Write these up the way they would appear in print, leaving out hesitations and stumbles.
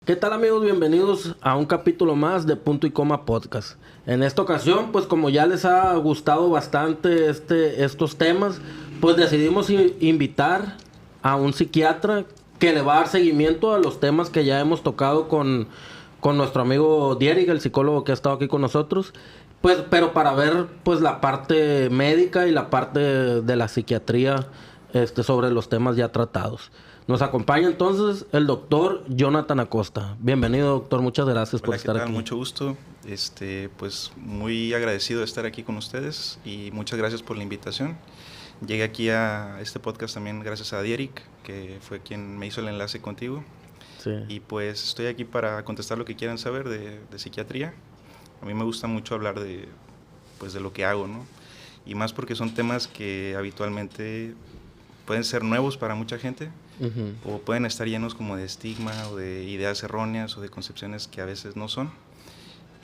¿Qué tal, amigos? Bienvenidos a un capítulo más de Punto y Coma Podcast. En esta ocasión, pues como ya les ha gustado bastante estos temas, pues decidimos invitar a un psiquiatra que le va a dar seguimiento a los temas que ya hemos tocado con nuestro amigo Dierig, el psicólogo que ha estado aquí con nosotros. Pues, pero para ver pues la parte médica y la parte de la psiquiatría sobre los temas ya tratados. Nos acompaña entonces el doctor Jonathan Acosta. Bienvenido, doctor. Muchas gracias por estar aquí. Mucho gusto. Pues muy agradecido de estar aquí con ustedes y muchas gracias por la invitación. Llegué aquí a este podcast también gracias a Dierig, que fue quien me hizo el enlace contigo. Sí. Y pues estoy aquí para contestar lo que quieran saber de psiquiatría. A mí me gusta mucho hablar de lo que hago, ¿no? Y más porque son temas que habitualmente pueden ser nuevos para mucha gente. O pueden estar llenos como de estigma o de ideas erróneas o de concepciones que a veces no son,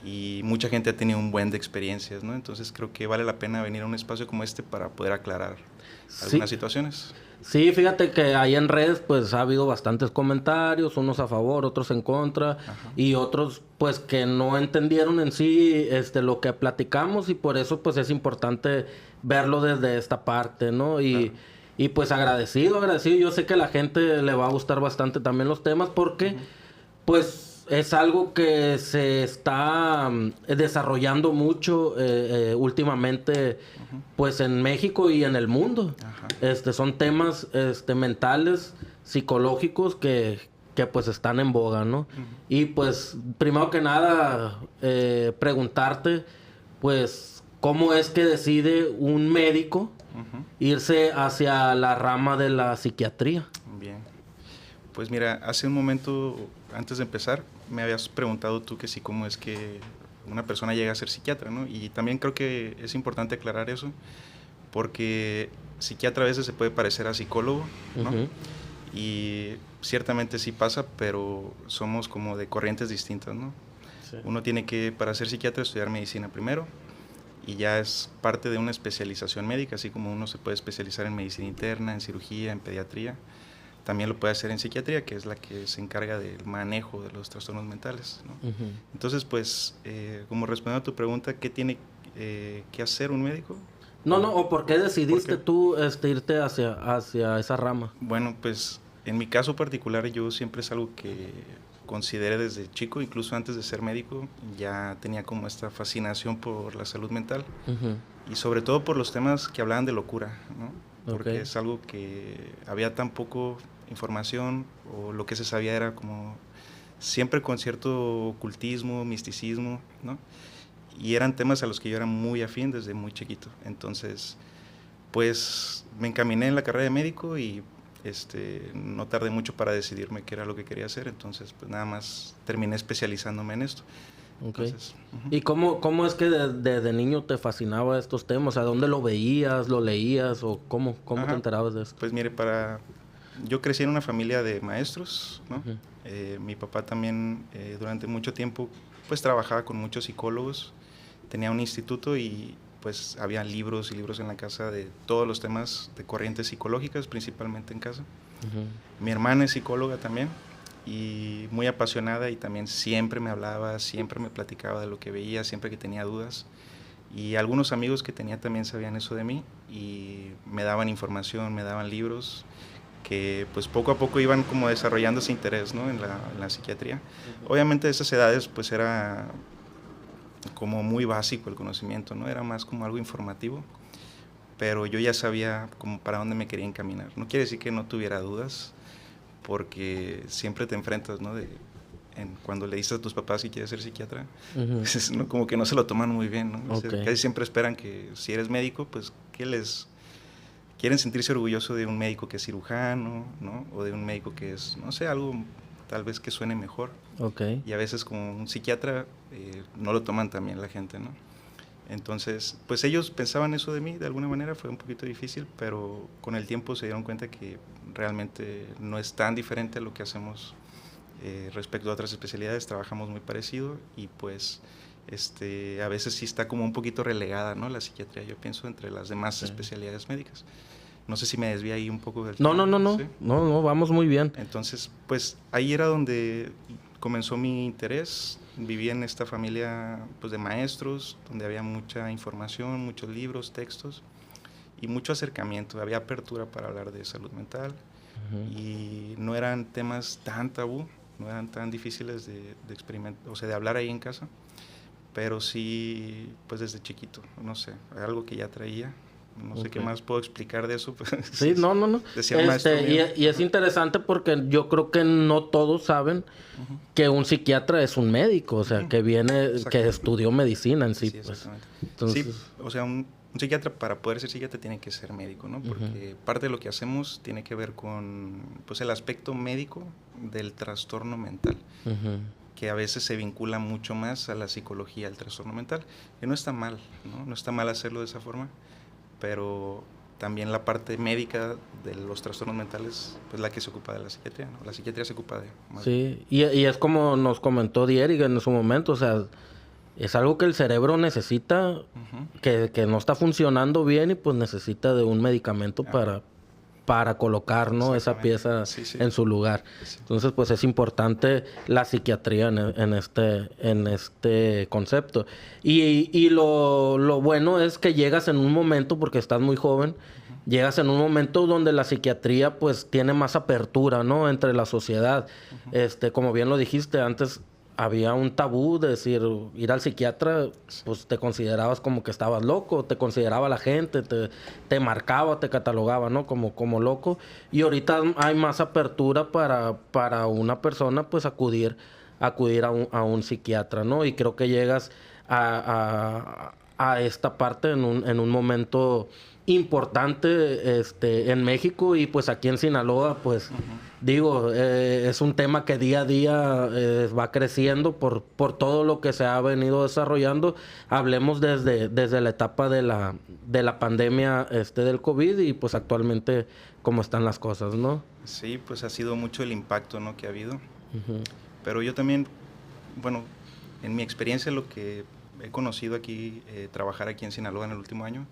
y mucha gente ha tenido un buen de experiencias, ¿no? Entonces creo que vale la pena venir a un espacio como este para poder aclarar algunas situaciones. Sí, fíjate que ahí en redes pues ha habido bastantes comentarios, unos a favor, otros en contra. Ajá. Y otros pues que no entendieron en sí lo que platicamos, y por eso pues es importante verlo desde esta parte, ¿no? Y pues agradecido. Yo sé que a la gente le va a gustar bastante también los temas porque pues es algo que se está desarrollando mucho últimamente pues en México y en el mundo. Son temas mentales, psicológicos que pues están en boga, ¿no? Y pues primero que nada preguntarte pues cómo es que decide un médico irse hacia la rama de la psiquiatría. Bien. Pues mira, hace un momento, antes de empezar, me habías preguntado tú que sí, cómo es que una persona llega a ser psiquiatra, ¿no? Y también creo que es importante aclarar eso, porque psiquiatra a veces se puede parecer a psicólogo, ¿no? Y ciertamente sí pasa, pero somos como de corrientes distintas, ¿no? Sí. Uno tiene que, para ser psiquiatra, estudiar medicina primero, y ya es parte de una especialización médica, así como uno se puede especializar en medicina interna, en cirugía, en pediatría. También lo puede hacer en psiquiatría, que es la que se encarga del manejo de los trastornos mentales, ¿no? Entonces, pues, como respondiendo a tu pregunta, ¿qué tiene que hacer un médico? ¿O por qué decidiste tú irte hacia esa rama? Bueno, pues, en mi caso particular, yo siempre es algo que consideré desde chico, incluso antes de ser médico, ya tenía como esta fascinación por la salud mental, y sobre todo por los temas que hablaban de locura, ¿no? Porque es algo que había tan poco información, o lo que se sabía era como siempre con cierto ocultismo, misticismo, ¿no? Y eran temas a los que yo era muy afín desde muy chiquito. Entonces, pues me encaminé en la carrera de médico y no tardé mucho para decidirme qué era lo que quería hacer. Entonces, pues nada más terminé especializándome en esto. Entonces, ¿Y cómo es que desde niño te fascinaba estos temas? ¿A dónde lo veías, lo leías, o cómo te enterabas de esto? Pues mire, yo crecí en una familia de maestros, ¿no? Mi papá también durante mucho tiempo pues trabajaba con muchos psicólogos, tenía un instituto y pues había libros y libros en la casa de todos los temas de corrientes psicológicas, principalmente en casa. Mi hermana es psicóloga también y muy apasionada, y también siempre me hablaba, siempre me platicaba de lo que veía, siempre que tenía dudas. Y algunos amigos que tenía también sabían eso de mí y me daban información, me daban libros que pues poco a poco iban como desarrollando ese interés, ¿no? en la psiquiatría. Obviamente a esas edades pues era como muy básico el conocimiento, ¿no? Era más como algo informativo, pero yo ya sabía como para dónde me quería encaminar. No quiere decir que no tuviera dudas, porque siempre te enfrentas, ¿no? Cuando le dices a tus papás que quieres ser psiquiatra, pues, ¿no? Como que no se lo toman muy bien, ¿no? Casi siempre esperan que si eres médico, pues quieren sentirse orgulloso de un médico que es cirujano, ¿no? O de un médico que es, no sé, algo tal vez que suene mejor. Y a veces como un psiquiatra no lo toman tan bien la gente, ¿no? Entonces, pues ellos pensaban eso de mí, de alguna manera fue un poquito difícil, pero con el tiempo se dieron cuenta que realmente no es tan diferente a lo que hacemos respecto a otras especialidades, trabajamos muy parecido, y pues a veces sí está como un poquito relegada, ¿no? La psiquiatría, yo pienso, entre las demás especialidades médicas. No sé si me desvié ahí un poco del tema. No, vamos muy bien. Entonces, pues ahí era donde comenzó mi interés. Viví en esta familia pues, de maestros, donde había mucha información, muchos libros, textos y mucho acercamiento. Había apertura para hablar de salud mental y no eran temas tan tabú, no eran tan difíciles de experimentar, o sea, de hablar ahí en casa, pero sí, pues desde chiquito, no sé, algo que ya traía. No sé qué más puedo explicar de eso. Pues, sí, no. Decía el maestro mío. Y es interesante porque yo creo que no todos saben que un psiquiatra es un médico, o sea, que viene, que estudió medicina en sí. Sí, pues. Entonces... Sí, o sea, un psiquiatra, para poder ser psiquiatra, tiene que ser médico, ¿no? Porque parte de lo que hacemos tiene que ver con, pues, el aspecto médico del trastorno mental. Que a veces se vincula mucho más a la psicología, al trastorno mental, que no está mal, ¿no? No está mal hacerlo de esa forma, pero también la parte médica de los trastornos mentales, pues la que se ocupa de la psiquiatría, ¿no? La psiquiatría se ocupa de más. Sí, y es como nos comentó Dierig en su momento, o sea, es algo que el cerebro necesita, que no está funcionando bien y pues necesita de un medicamento para colocar, ¿no? Esa pieza en su lugar. Sí. Entonces, pues es importante la psiquiatría en este concepto. Y lo bueno es que llegas en un momento, porque estás muy joven, llegas en un momento donde la psiquiatría pues tiene más apertura, ¿no? Entre la sociedad. Como bien lo dijiste, antes había un tabú de decir, ir al psiquiatra, pues te considerabas como que estabas loco, te consideraba la gente, te marcaba, te catalogaba, ¿no? Como loco. Y ahorita hay más apertura para una persona, pues acudir a un psiquiatra, ¿no? Y creo que llegas a esta parte en un momento importante en México y pues aquí en Sinaloa, pues digo, es un tema que día a día va creciendo por todo lo que se ha venido desarrollando. Hablemos desde la etapa de la pandemia del COVID y pues actualmente cómo están las cosas, ¿no? Sí, pues ha sido mucho el impacto, ¿no? Que ha habido. Pero yo también, bueno, en mi experiencia, lo que he conocido aquí, trabajar aquí en Sinaloa en el último año,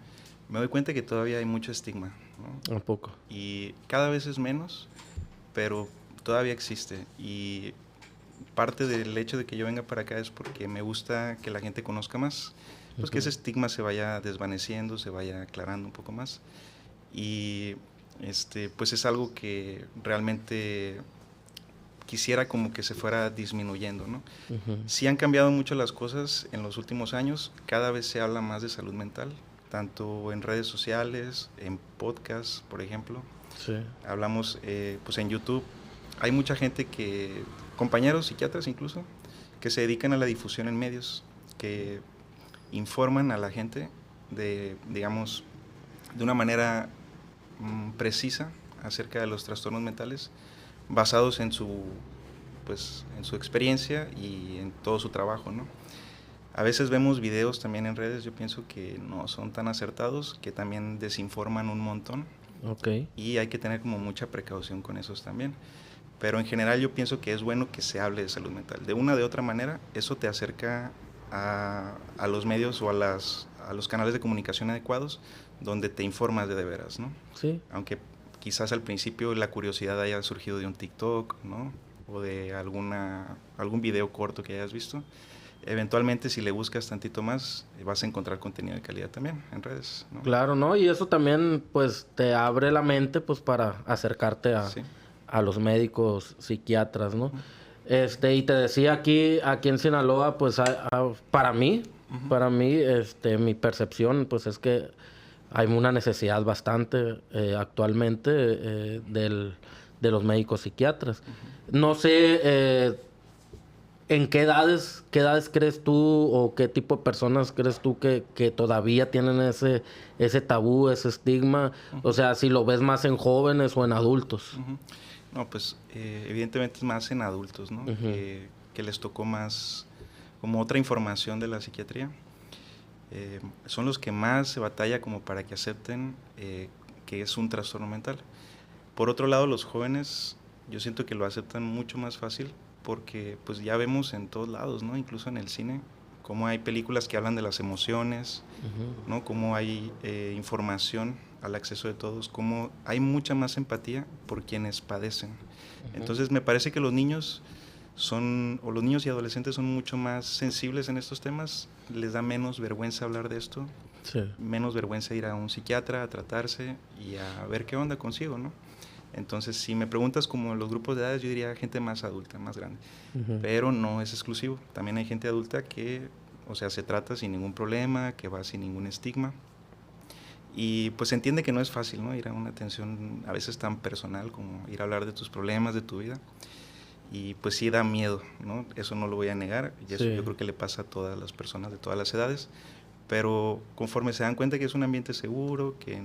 me doy cuenta que todavía hay mucho estigma, ¿no? Un poco. Y cada vez es menos, pero todavía existe. Y parte del hecho de que yo venga para acá es porque me gusta que la gente conozca más, pues que ese estigma se vaya desvaneciendo, se vaya aclarando un poco más. Y pues es algo que realmente quisiera como que se fuera disminuyendo, ¿no? Sí han cambiado mucho las cosas en los últimos años, cada vez se habla más de salud mental, tanto en redes sociales, en podcasts, por ejemplo. Sí. Hablamos, pues en YouTube, hay mucha gente compañeros psiquiatras incluso, que se dedican a la difusión en medios, que informan a la gente digamos, de una manera precisa acerca de los trastornos mentales, basados en su experiencia y en todo su trabajo, ¿no? A veces vemos videos también en redes, yo pienso que no son tan acertados, que también desinforman un montón. Okay. Y hay que tener como mucha precaución con esos también. Pero en general yo pienso que es bueno que se hable de salud mental. De una o de otra manera, eso te acerca a los medios o a los canales de comunicación adecuados, donde te informas de veras, ¿no? Sí. Aunque quizás al principio la curiosidad haya surgido de un TikTok, ¿no? O de algún video corto que hayas visto. Eventualmente, si le buscas tantito más, vas a encontrar contenido de calidad también en redes, ¿no? Claro, ¿no? Y eso también, pues, te abre la mente, pues, para acercarte a los médicos, psiquiatras, ¿no? Y te decía aquí en Sinaloa, pues, para mí, mi percepción, pues, es que hay una necesidad bastante actualmente de los médicos psiquiatras. No sé... ¿En qué edades crees tú o qué tipo de personas crees tú que todavía tienen ese tabú, ese estigma? O sea, si lo ves más en jóvenes o en adultos. No, pues evidentemente es más en adultos, ¿no? Que les tocó más como otra información de la psiquiatría. Son los que más se batalla como para que acepten que es un trastorno mental. Por otro lado, los jóvenes, yo siento que lo aceptan mucho más fácil, porque pues ya vemos en todos lados, ¿no? Incluso en el cine, cómo hay películas que hablan de las emociones, ¿no? Cómo hay información al acceso de todos, cómo hay mucha más empatía por quienes padecen. Entonces me parece que los niños o los niños y adolescentes son mucho más sensibles en estos temas, les da menos vergüenza hablar de esto, Sí. menos vergüenza ir a un psiquiatra a tratarse y a ver qué onda consigo, ¿no? Entonces, si me preguntas como los grupos de edades, yo diría gente más adulta, más grande. Pero no es exclusivo. También hay gente adulta que, o sea, se trata sin ningún problema, que va sin ningún estigma. Y pues se entiende que no es fácil, ¿no? Ir a una atención a veces tan personal como ir a hablar de tus problemas, de tu vida. Y pues sí da miedo, ¿no? Eso no lo voy a negar. Y eso yo creo que le pasa a todas las personas de todas las edades. Pero conforme se dan cuenta que es un ambiente seguro, que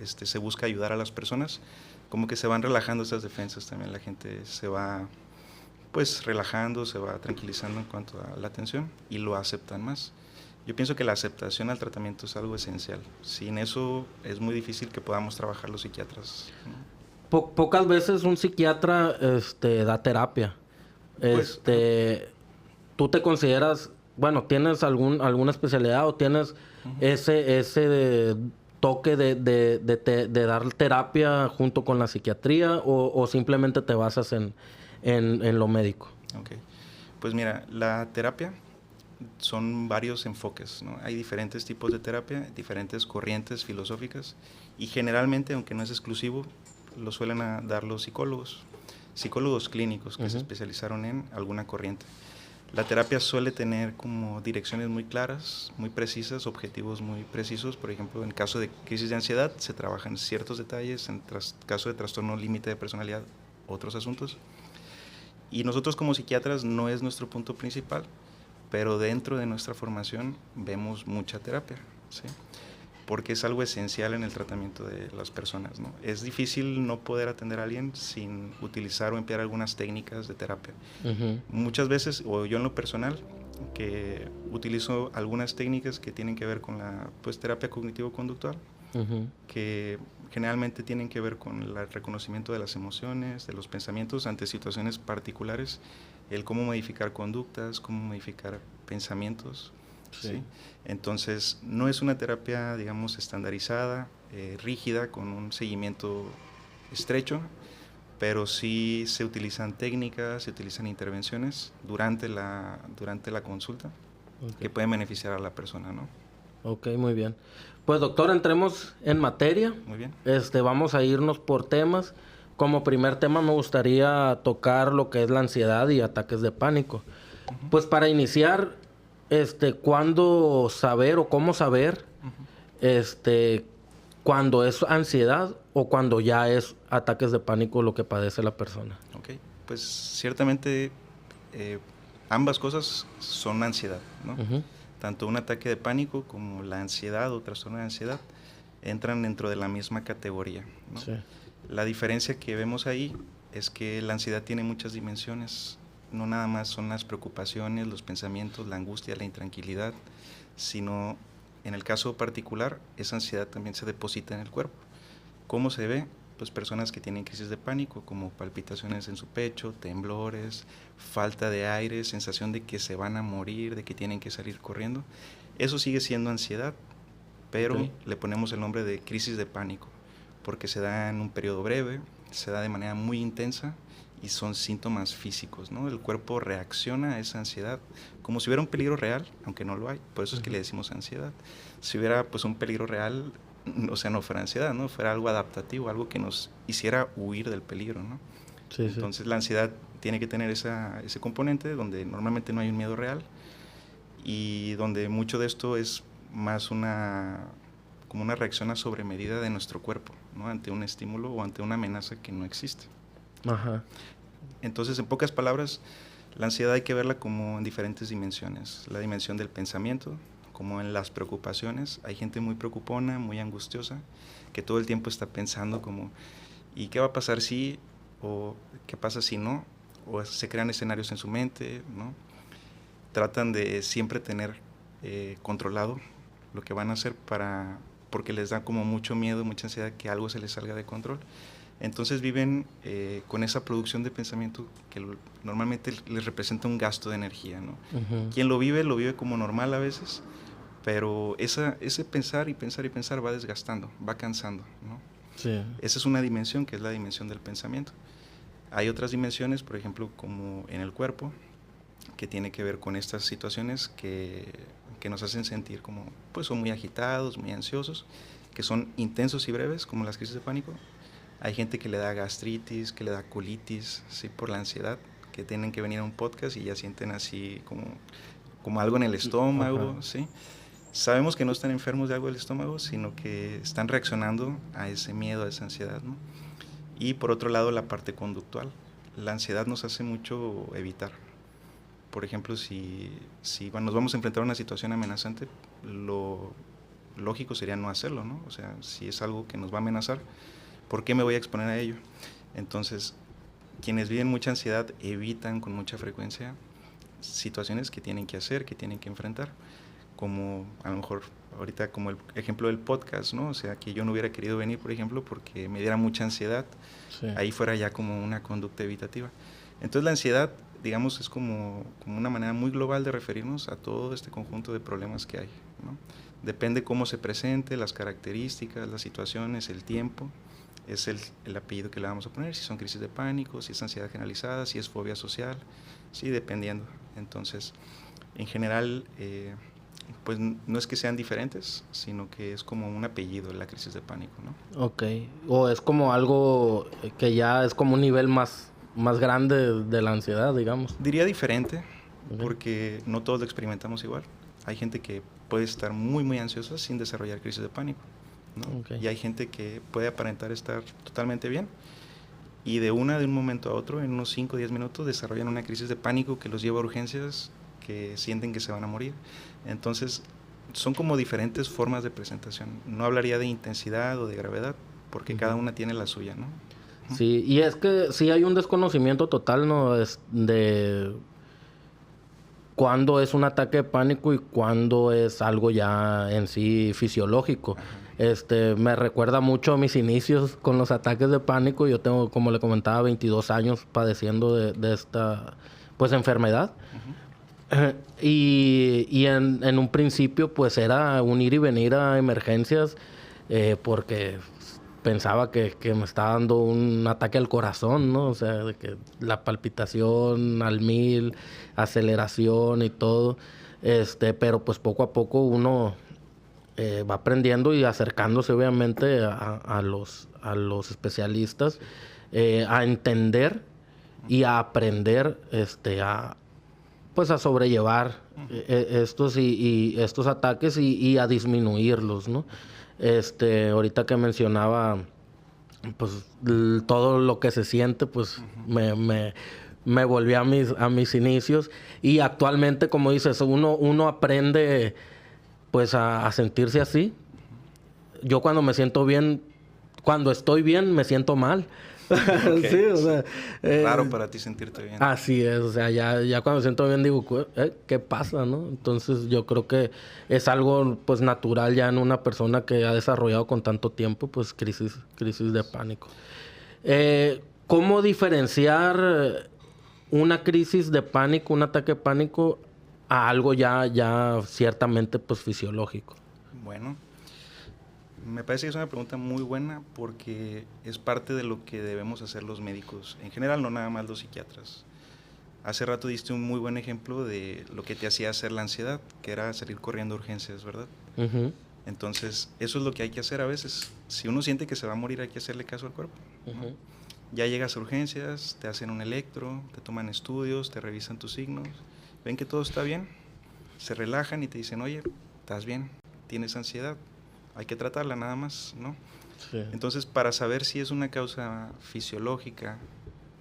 se busca ayudar a las personas, como que se van relajando esas defensas también. La gente se va pues relajando, se va tranquilizando en cuanto a la atención y lo aceptan más. Yo pienso que la aceptación al tratamiento es algo esencial. Sin eso es muy difícil que podamos trabajar los psiquiatras, ¿no? Pocas veces un psiquiatra da terapia. Pues, ¿Tú te consideras, bueno, tienes alguna especialidad o tienes ese toque de dar terapia junto con la psiquiatría o simplemente te basas en lo médico? Ok. Pues mira, la terapia son varios enfoques, ¿no? Hay diferentes tipos de terapia, diferentes corrientes filosóficas y generalmente, aunque no es exclusivo, lo suelen dar los psicólogos clínicos que se especializaron en alguna corriente. La terapia suele tener como direcciones muy claras, muy precisas, objetivos muy precisos. Por ejemplo, en caso de crisis de ansiedad se trabajan ciertos detalles, en caso de trastorno límite de personalidad, otros asuntos. Y nosotros como psiquiatras no es nuestro punto principal, pero dentro de nuestra formación vemos mucha terapia, ¿sí? Porque es algo esencial en el tratamiento de las personas, ¿no? Es difícil no poder atender a alguien sin utilizar o emplear algunas técnicas de terapia. Muchas veces, o yo en lo personal, que utilizo algunas técnicas que tienen que ver con la terapia cognitivo-conductual, que generalmente tienen que ver con el reconocimiento de las emociones, de los pensamientos ante situaciones particulares, el cómo modificar conductas, cómo modificar pensamientos. ¿Sí? Entonces, no es una terapia, digamos, estandarizada, rígida, con un seguimiento estrecho, pero sí se utilizan técnicas, se utilizan intervenciones durante la consulta que pueden beneficiar a la persona, ¿no? Ok, muy bien. Pues doctor, entremos en materia. Muy bien. Vamos a irnos por temas. Como primer tema me gustaría tocar lo que es la ansiedad y ataques de pánico. Pues para iniciar, ¿cuándo saber o cómo saber cuando es ansiedad o cuando ya es ataques de pánico lo que padece la persona? Ok, pues ciertamente ambas cosas son ansiedad, ¿no? Tanto un ataque de pánico como la ansiedad o trastorno de ansiedad entran dentro de la misma categoría, ¿no? Sí. La diferencia que vemos ahí es que la ansiedad tiene muchas dimensiones. No nada más son las preocupaciones, los pensamientos, la angustia, la intranquilidad, sino en el caso particular, esa ansiedad también se deposita en el cuerpo. ¿Cómo se ve? Pues personas que tienen crisis de pánico, como palpitaciones en su pecho, temblores, falta de aire, sensación de que se van a morir, de que tienen que salir corriendo. Eso sigue siendo ansiedad, pero le ponemos el nombre de crisis de pánico, porque se da en un periodo breve, se da de manera muy intensa y son síntomas físicos, ¿no? El cuerpo reacciona a esa ansiedad como si hubiera un peligro real, aunque no lo hay, por eso es que le decimos ansiedad. Si hubiera pues un peligro real, o sea, no fuera ansiedad, ¿no? Fuera algo adaptativo, algo que nos hiciera huir del peligro, ¿no? Sí, entonces la ansiedad tiene que tener ese componente donde normalmente no hay un miedo real y donde mucho de esto es más como una reacción a sobremedida de nuestro cuerpo, ¿no? Ante un estímulo o ante una amenaza que no existe. Ajá. Entonces, en pocas palabras, la ansiedad hay que verla como en diferentes dimensiones. La dimensión del pensamiento, como en las preocupaciones. Hay gente muy preocupona, muy angustiosa, que todo el tiempo está pensando como, ¿y qué va a pasar si? ¿O qué pasa si no? O se crean escenarios en su mente, ¿no? Tratan de siempre tener controlado lo que van a hacer porque les da como mucho miedo, mucha ansiedad que algo se les salga de control. Entonces viven con esa producción de pensamiento que normalmente les representa un gasto de energía, ¿no? Quien lo vive como normal a veces, pero ese pensar y pensar y pensar va desgastando, va cansando, ¿no? Sí. Esa es una dimensión que es la dimensión del pensamiento. Hay otras dimensiones, por ejemplo, como en el cuerpo, que tiene que ver con estas situaciones que nos hacen sentir como, pues, son muy agitados, muy ansiosos, que son intensos y breves, como las crisis de pánico. Hay gente que le da gastritis, que le da colitis, ¿sí? Por la ansiedad, que tienen que venir a un podcast y ya sienten así como algo en el estómago, ¿sí? Sabemos que no están enfermos de algo del estómago, sino que están reaccionando a ese miedo, a esa ansiedad, ¿no? Y por otro lado, la parte conductual. La ansiedad nos hace mucho evitar. Por ejemplo, si cuando nos vamos a enfrentar a una situación amenazante, lo lógico sería no hacerlo, ¿no? O sea, si es algo que nos va a amenazar, ¿por qué me voy a exponer a ello? Entonces, quienes viven mucha ansiedad evitan con mucha frecuencia situaciones que tienen que hacer, que tienen que enfrentar, como a lo mejor ahorita como el ejemplo del podcast, ¿no? O sea, que yo no hubiera querido venir, por ejemplo, porque me diera mucha ansiedad, sí. Ahí fuera ya como una conducta evitativa. Entonces la ansiedad, digamos, es como una manera muy global de referirnos a todo este conjunto de problemas que hay, ¿no? Depende cómo se presente, las características, las situaciones, el tiempo, es el apellido que le vamos a poner, si son crisis de pánico, si es ansiedad generalizada, si es fobia social, sí, dependiendo. Entonces, en general, pues no es que sean diferentes, sino que es como un apellido la crisis de pánico, ¿no? Ok, o es como algo que ya es como un nivel más grande de la ansiedad, digamos. Diría diferente, porque no todos lo experimentamos igual. Hay gente que puede estar muy, muy ansiosa sin desarrollar crisis de pánico, ¿no? Y hay gente que puede aparentar estar totalmente bien y de un momento a otro, en unos 5 o 10 minutos, desarrollan una crisis de pánico que los lleva a urgencias, que sienten que se van a morir. Entonces, son como diferentes formas de presentación. No hablaría de intensidad o de gravedad, porque cada una tiene la suya, ¿no? Sí, y es que sí hay un desconocimiento total, ¿no? De cuándo es un ataque de pánico y cuándo es algo ya en sí fisiológico. Me recuerda mucho a mis inicios con los ataques de pánico. Yo tengo, como le comentaba, 22 años padeciendo de esta, pues, enfermedad. Y en un principio, pues, era un ir y venir a emergencias porque pensaba que me estaba dando un ataque al corazón, ¿no? O sea, de que la palpitación al 1000, aceleración y todo. Pero pues poco a poco uno va aprendiendo y acercándose obviamente a los especialistas, a entender y a aprender pues a sobrellevar estos y estos ataques y a disminuirlos, ¿no? Ahorita que mencionaba pues todo lo que se siente, pues me volví a mis inicios y actualmente, como dices, uno aprende pues a sentirse así. Yo cuando me siento bien, cuando estoy bien, me siento mal. Okay. Sí, o sea, raro para ti sentirte bien. Así es, o sea, ya cuando me siento bien digo, ¿qué pasa, no? Entonces yo creo que es algo pues natural ya en una persona que ha desarrollado con tanto tiempo pues crisis de pánico. ¿Cómo diferenciar una crisis de pánico, un ataque de pánico a algo ya ciertamente pues fisiológico? Bueno, me parece que es una pregunta muy buena porque es parte de lo que debemos hacer los médicos, en general, no nada más los psiquiatras. Hace rato diste un muy buen ejemplo de lo que te hacía hacer la ansiedad, que era salir corriendo a urgencias, ¿verdad? Entonces, eso es lo que hay que hacer a veces. Si uno siente que se va a morir, hay que hacerle caso al cuerpo, ¿no? Ya llegas a urgencias, te hacen un electro, te toman estudios, te revisan tus signos, ven que todo está bien, se relajan y te dicen, oye, estás bien, tienes ansiedad, hay que tratarla nada más, ¿no? Sí. Entonces, para saber si es una causa fisiológica,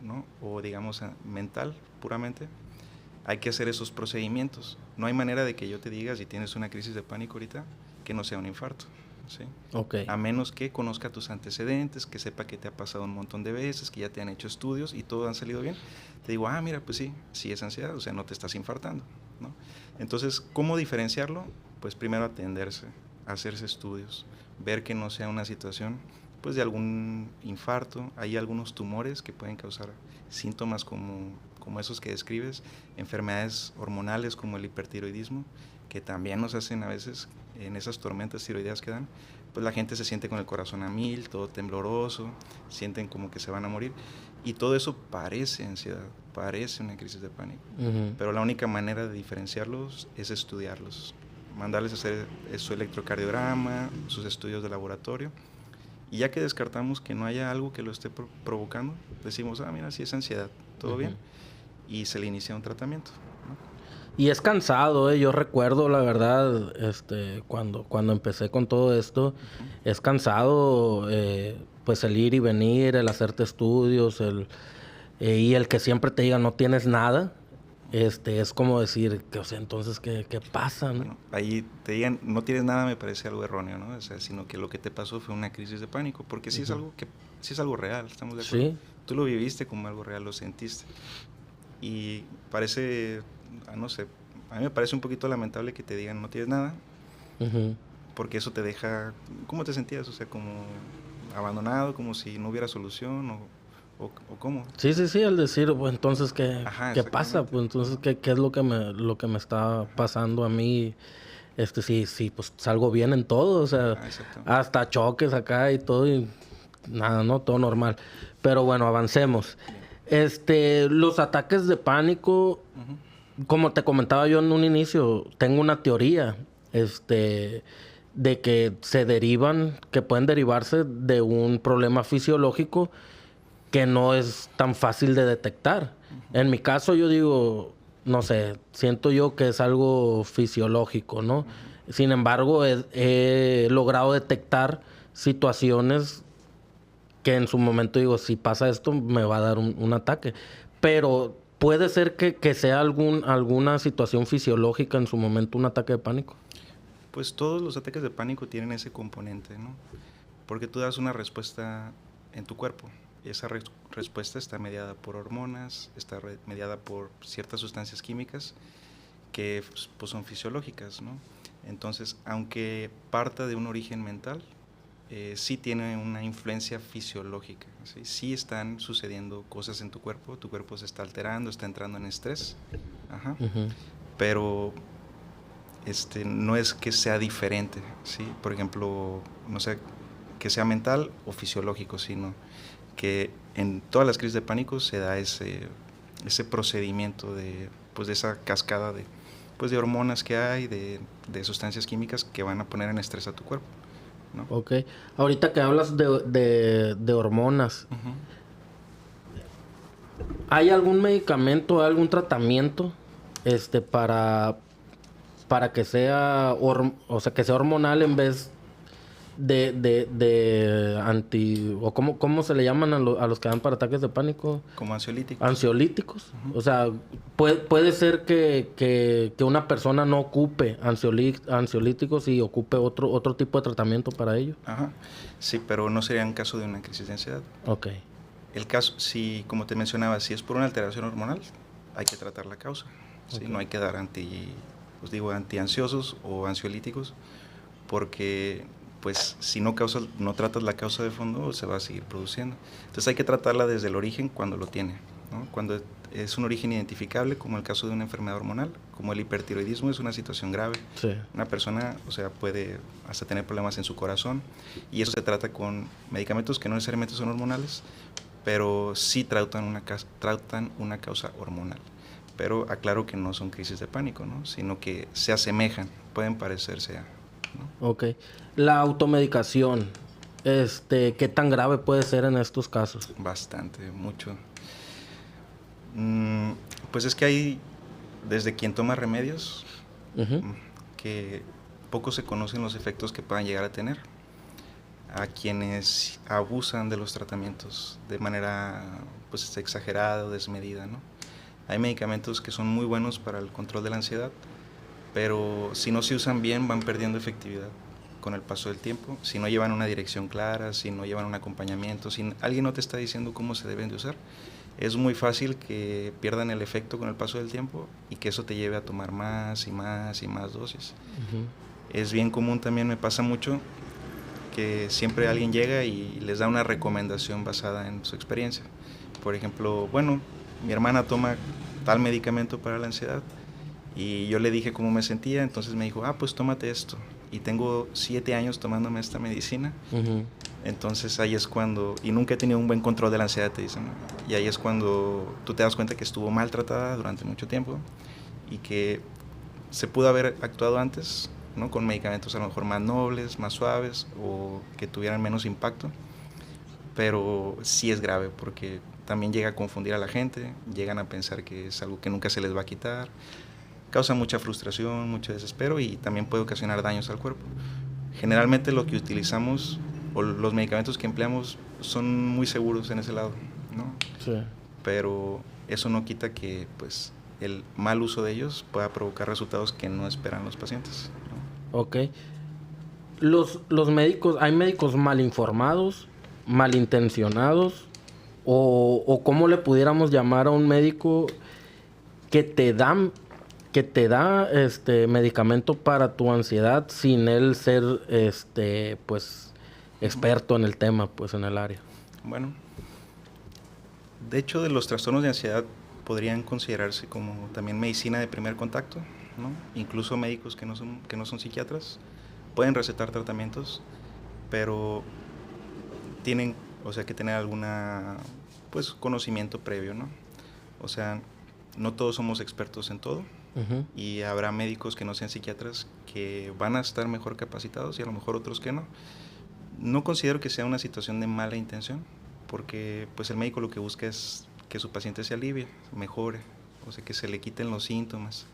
¿no? O digamos mental puramente, hay que hacer esos procedimientos. No hay manera de que yo te diga si tienes una crisis de pánico ahorita que no sea un infarto, ¿sí? Okay. A menos que conozca tus antecedentes, que sepa que te ha pasado un montón de veces, que ya te han hecho estudios y todo han salido bien. Te digo, mira, pues sí es ansiedad, o sea, no te estás infartando, ¿no? Entonces, ¿cómo diferenciarlo? Pues primero atenderse, hacerse estudios, ver que no sea una situación pues de algún infarto. Hay algunos tumores que pueden causar síntomas como esos que describes, enfermedades hormonales como el hipertiroidismo, que también nos hacen a veces, en esas tormentas tiroideas que dan, pues la gente se siente con el corazón a 1000, todo tembloroso, sienten como que se van a morir. Y todo eso parece ansiedad, parece una crisis de pánico. Pero la única manera de diferenciarlos es estudiarlos. Mandarles a hacer su electrocardiograma, sus estudios de laboratorio. Y ya que descartamos que no haya algo que lo esté provocando, decimos, mira, sí es ansiedad, todo bien. Y se le inicia un tratamiento, ¿no? Y es cansado, yo recuerdo, la verdad, cuando empecé con todo esto, es cansado, pues el ir y venir, el hacerte estudios, y el que siempre te diga no tienes nada, es como decir, que, o sea, entonces, ¿qué pasa, no? Bueno, ahí te digan, no tienes nada, me parece algo erróneo, ¿no? O sea, sino que lo que te pasó fue una crisis de pánico, porque sí es algo real, ¿estamos de acuerdo? Sí. Tú lo viviste como algo real, lo sentiste. Y parece, no sé, a mí me parece un poquito lamentable que te digan no tienes nada, porque eso te deja, ¿cómo te sentías? O sea, como abandonado, como si no hubiera solución, o ¿cómo? Sí, el decir, pues entonces, ¿qué pasa? Pues entonces, ¿qué es lo que me está pasando a mí? Sí, pues salgo bien en todo, o sea, hasta choques acá y todo, y nada, ¿no? Todo normal. Pero bueno, avancemos. Los ataques de pánico, como te comentaba yo en un inicio, tengo una teoría, de que que pueden derivarse de un problema fisiológico que no es tan fácil de detectar. En mi caso, yo digo, no sé, siento yo que es algo fisiológico, ¿no? Sin embargo, he logrado detectar situaciones que en su momento digo, si pasa esto, me va a dar un ataque. Pero puede ser que sea alguna situación fisiológica en su momento, un ataque de pánico. Pues todos los ataques de pánico tienen ese componente, ¿no? Porque tú das una respuesta en tu cuerpo. Y esa respuesta está mediada por hormonas, está mediada por ciertas sustancias químicas que pues, son fisiológicas, ¿no? Entonces, aunque parta de un origen mental, sí tiene una influencia fisiológica, ¿sí? Sí están sucediendo cosas en tu cuerpo se está alterando, está entrando en estrés, pero no es que sea diferente, ¿sí? Por ejemplo, no sé, que sea mental o fisiológico, sino que en todas las crisis de pánico se da ese procedimiento de esa cascada de hormonas que hay, de sustancias químicas que van a poner en estrés a tu cuerpo, ¿no? Ok. Ahorita que hablas de hormonas, ¿hay algún medicamento, algún tratamiento para que sea que sea hormonal en vez de anti, o cómo se le llaman a los que dan para ataques de pánico? Como ansiolíticos. Ansiolíticos. O sea, puede ser que una persona no ocupe ansiolíticos y ocupe otro tipo de tratamiento para ello. Sí, pero no sería en caso de una crisis de ansiedad. Ok. El caso, si, como te mencionaba, si es por una alteración hormonal, hay que tratar la causa. ¿Sí? Okay. No hay que dar antiansiosos o ansiolíticos, porque pues si no tratas la causa de fondo, se va a seguir produciendo. Entonces hay que tratarla desde el origen cuando lo tiene, ¿no? Cuando es un origen identificable, como el caso de una enfermedad hormonal, como el hipertiroidismo, es una situación grave. Sí. Una persona, puede hasta tener problemas en su corazón, y eso se trata con medicamentos que no necesariamente son hormonales, pero sí tratan una causa hormonal. Pero aclaro que no son crisis de pánico, ¿no? Sino que se asemejan, pueden parecerse a, ¿no? Ok. La automedicación, ¿qué tan grave puede ser en estos casos? Bastante, mucho. Pues es que hay, desde quien toma remedios, que poco se conocen los efectos que puedan llegar a tener, a quienes abusan de los tratamientos de manera pues exagerada o desmedida, ¿no? Hay medicamentos que son muy buenos para el control de la ansiedad, pero si no se usan bien van perdiendo efectividad con el paso del tiempo, si no llevan una dirección clara, si no llevan un acompañamiento, si alguien no te está diciendo cómo se deben de usar, es muy fácil que pierdan el efecto con el paso del tiempo y que eso te lleve a tomar más y más y más dosis. Es bien común, también me pasa mucho, que siempre alguien llega y les da una recomendación basada en su experiencia. Por ejemplo, bueno, mi hermana toma tal medicamento para la ansiedad y yo le dije cómo me sentía, entonces me dijo, pues tómate esto. Y tengo 7 años tomándome esta medicina Entonces ahí es cuando, y nunca he tenido un buen control de la ansiedad, te dicen, ¿no? Y ahí es cuando tú te das cuenta que estuvo maltratada durante mucho tiempo y que se pudo haber actuado antes, ¿no? Con medicamentos a lo mejor más nobles, más suaves o que tuvieran menos impacto, pero sí es grave porque también llega a confundir a la gente, llegan a pensar que es algo que nunca se les va a quitar, causa mucha frustración, mucho desespero y también puede ocasionar daños al cuerpo. Generalmente lo que utilizamos o los medicamentos que empleamos son muy seguros en ese lado, ¿no? Sí. Pero eso no quita que pues el mal uso de ellos pueda provocar resultados que no esperan los pacientes, ¿no? Ok. Los médicos, ¿hay médicos mal informados, malintencionados? O ¿cómo le pudiéramos llamar a un médico que te dan que te da medicamento para tu ansiedad sin él ser pues experto en el tema, pues en el área? Bueno, de hecho, de los trastornos de ansiedad podrían considerarse como también medicina de primer contacto, ¿no? Incluso médicos que no son psiquiatras pueden recetar tratamientos, pero tienen, o sea, que tener alguna pues conocimiento previo, ¿no? O sea, no todos somos expertos en todo. Uh-huh. Y habrá médicos que no sean psiquiatras que van a estar mejor capacitados y a lo mejor otros que no. No considero que sea una situación de mala intención, porque pues el médico lo que busca es que su paciente se alivie, mejore, o sea, que se le quiten los síntomas.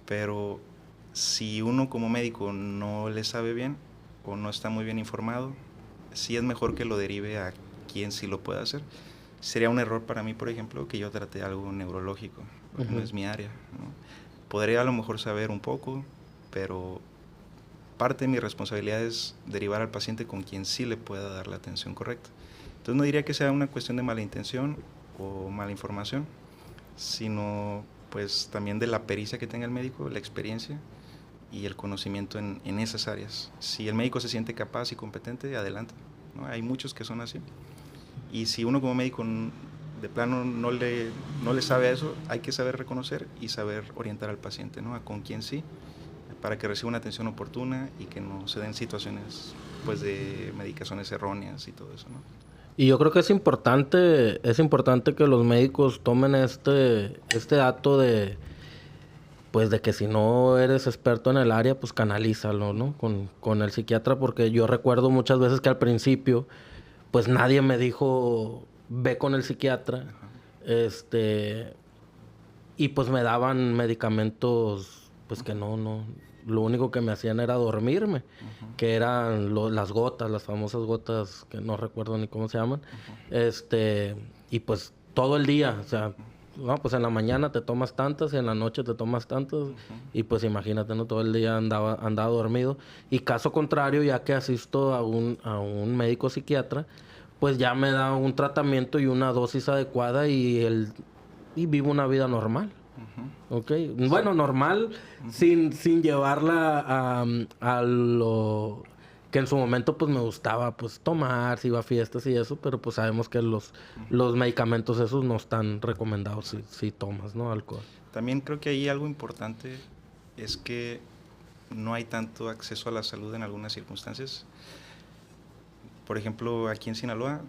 Pero si uno como médico no le sabe bien o no está muy bien informado, sí es mejor que lo derive a quien sí lo pueda hacer. Sería un error para mí, por ejemplo, que yo trate algo neurológico, porque no es mi área, ¿no? Podría a lo mejor saber un poco, pero parte de mi responsabilidad es derivar al paciente con quien sí le pueda dar la atención correcta. Entonces no diría que sea una cuestión de mala intención o mala información, sino pues también de la pericia que tenga el médico, la experiencia y el conocimiento en esas áreas. Si el médico se siente capaz y competente, adelante, ¿no? Hay muchos que son así. Y si uno como médico de plano no le sabe a eso, hay que saber reconocer y saber orientar al paciente, ¿no? A con quién sí, para que reciba una atención oportuna y que no se den situaciones pues de medicaciones erróneas y todo eso, ¿no? Y yo creo que es importante que los médicos tomen este dato de pues de que si no eres experto en el área, pues canalízalo, ¿no? Con el psiquiatra, porque yo recuerdo muchas veces que al principio pues nadie me dijo ve con el psiquiatra. Y pues me daban medicamentos pues que no lo único que me hacían era dormirme, uh-huh. Que eran las gotas, las famosas gotas que no recuerdo ni cómo se llaman. Uh-huh. Y pues todo el día, o sea, no, pues en la mañana te tomas tantas y en la noche te tomas tantas. Uh-huh. Y pues imagínate, ¿no? Todo el día andaba dormido. Y caso contrario, ya que asisto a un médico psiquiatra, pues ya me da un tratamiento y una dosis adecuada y vivo una vida normal. Uh-huh. Okay. Bueno, normal, uh-huh. sin llevarla a lo que en su momento pues me gustaba pues tomar, si iba a fiestas y eso, pero pues sabemos que los medicamentos esos no están recomendados si tomas, ¿no? Alcohol. También creo que ahí algo importante es que no hay tanto acceso a la salud en algunas circunstancias. Por ejemplo, aquí en Sinaloa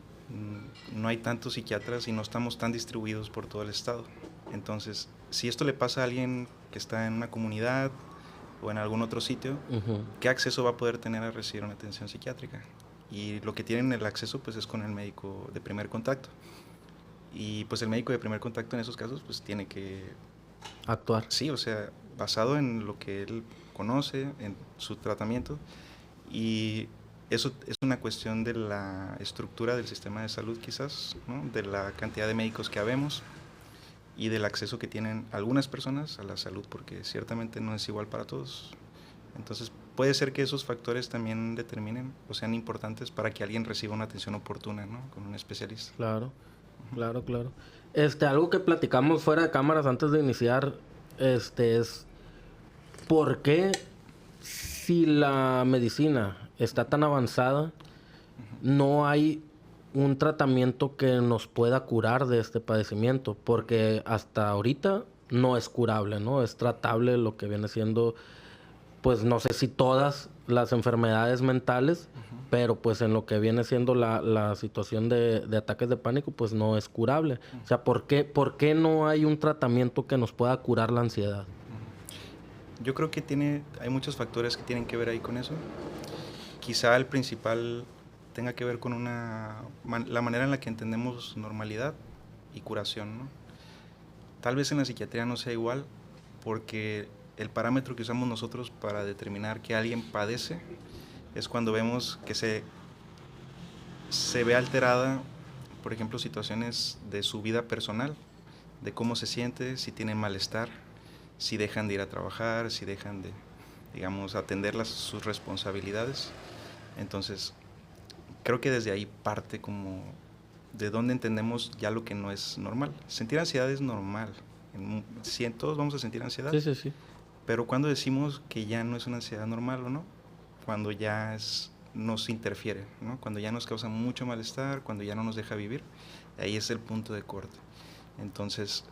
no hay tantos psiquiatras y no estamos tan distribuidos por todo el estado. Entonces, si esto le pasa a alguien que está en una comunidad o en algún otro sitio, uh-huh. ¿Qué acceso va a poder tener a recibir una atención psiquiátrica? Y lo que tienen el acceso pues es con el médico de primer contacto. Y pues el médico de primer contacto en esos casos pues tiene que actuar. Sí, o sea, basado en lo que él conoce, en su tratamiento. Y eso es una cuestión de la estructura del sistema de salud quizás, ¿no? De la cantidad de médicos que habemos y del acceso que tienen algunas personas a la salud, porque ciertamente no es igual para todos. Entonces puede ser que esos factores también determinen o sean importantes para que alguien reciba una atención oportuna, ¿no? Con un especialista. Claro, uh-huh. Claro. Algo que platicamos fuera de cámaras antes de iniciar, es ¿por qué si la medicina está tan avanzada, uh-huh. no hay un tratamiento que nos pueda curar de este padecimiento? Porque hasta ahorita no es curable, ¿no? Es tratable lo que viene siendo, pues no sé si todas las enfermedades mentales, pero pues en lo que viene siendo la situación de ataques de pánico, pues no es curable. O sea, ¿por qué no hay un tratamiento que nos pueda curar la ansiedad? Yo creo que hay muchos factores que tienen que ver ahí con eso. Quizá el principal tenga que ver con la manera en la que entendemos normalidad y curación, ¿no? Tal vez en la psiquiatría no sea igual, porque el parámetro que usamos nosotros para determinar que alguien padece es cuando vemos que se ve alterada, por ejemplo, situaciones de su vida personal, de cómo se siente, si tienen malestar, si dejan de ir a trabajar, si dejan de, digamos, atender sus responsabilidades. Entonces, creo que desde ahí parte como de dónde entendemos ya lo que no es normal. Sentir ansiedad es normal. Todos vamos a sentir ansiedad. Sí, sí, sí. Pero cuando decimos que ya no es una ansiedad normal o no, cuando ya nos interfiere, ¿no? Cuando ya nos causa mucho malestar, cuando ya no nos deja vivir, ahí es el punto de corte. Entonces,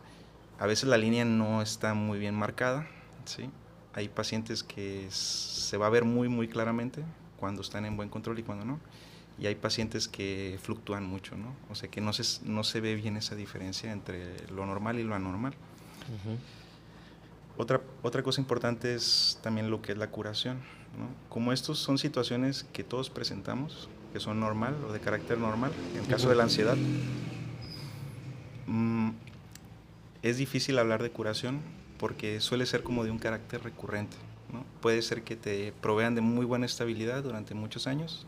a veces la línea no está muy bien marcada, ¿sí? Hay pacientes que se va a ver muy, muy claramente cuando están en buen control y cuando no. Y hay pacientes que fluctúan mucho, ¿no? O sea, que no se ve bien esa diferencia entre lo normal y lo anormal. Otra cosa importante es también lo que es la curación, ¿no? Como estos son situaciones que todos presentamos, que son normal o de carácter normal, en el caso de la ansiedad, es difícil hablar de curación porque suele ser como de un carácter recurrente, ¿no? Puede ser que te provean de muy buena estabilidad durante muchos años,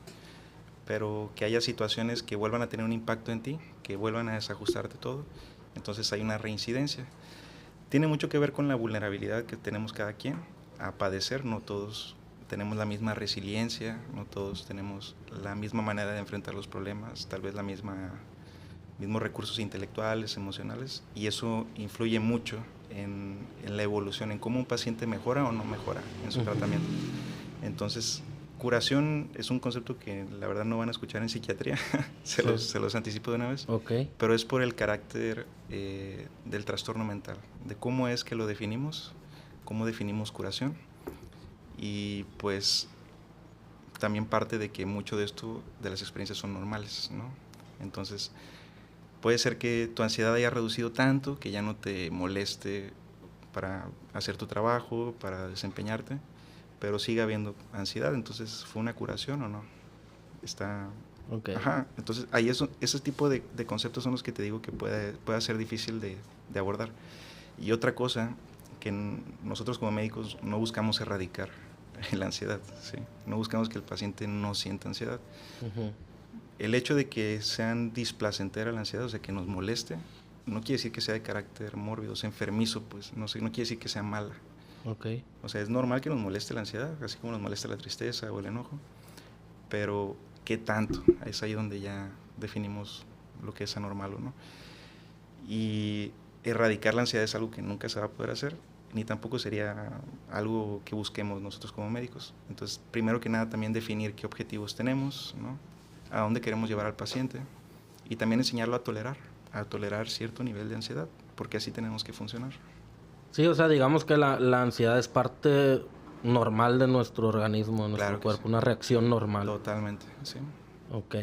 pero que haya situaciones que vuelvan a tener un impacto en ti, que vuelvan a desajustarte todo, entonces hay una reincidencia. Tiene mucho que ver con la vulnerabilidad que tenemos cada quien a padecer. No todos tenemos la misma resiliencia, no todos tenemos la misma manera de enfrentar los problemas, tal vez mismos recursos intelectuales, emocionales, y eso influye mucho en la evolución, en cómo un paciente mejora o no mejora en su tratamiento. Entonces, curación es un concepto que la verdad no van a escuchar en psiquiatría, se los anticipo de una vez, pero es por el carácter del trastorno mental, de cómo es que lo definimos, cómo definimos curación, y pues también parte de que mucho de esto, de las experiencias son normales, ¿no? Entonces, puede ser que tu ansiedad haya reducido tanto que ya no te moleste para hacer tu trabajo, para desempeñarte, pero sigue habiendo ansiedad. Entonces, ¿fue una curación o no? Ajá. Entonces, ahí ese tipo de conceptos son los que te digo que puede ser difícil de abordar. Y otra cosa, que nosotros como médicos no buscamos erradicar la ansiedad, ¿sí? No buscamos que el paciente no sienta ansiedad. El hecho de que sean displacentera la ansiedad, o sea, que nos moleste, no quiere decir que sea de carácter mórbido, o sea, enfermizo, pues, no quiere decir que sea mala. O sea, es normal que nos moleste la ansiedad, así como nos molesta la tristeza o el enojo, pero ¿qué tanto? Es ahí donde ya definimos lo que es anormal o no. Y erradicar la ansiedad es algo que nunca se va a poder hacer, ni tampoco sería algo que busquemos nosotros como médicos. Entonces, primero que nada, también definir qué objetivos tenemos, ¿no? A dónde queremos llevar al paciente, y también enseñarlo a tolerar cierto nivel de ansiedad, porque así tenemos que funcionar. Sí, o sea, digamos que la ansiedad es parte normal de nuestro organismo, de nuestro cuerpo, sí. Una reacción normal. Totalmente, sí. Ok.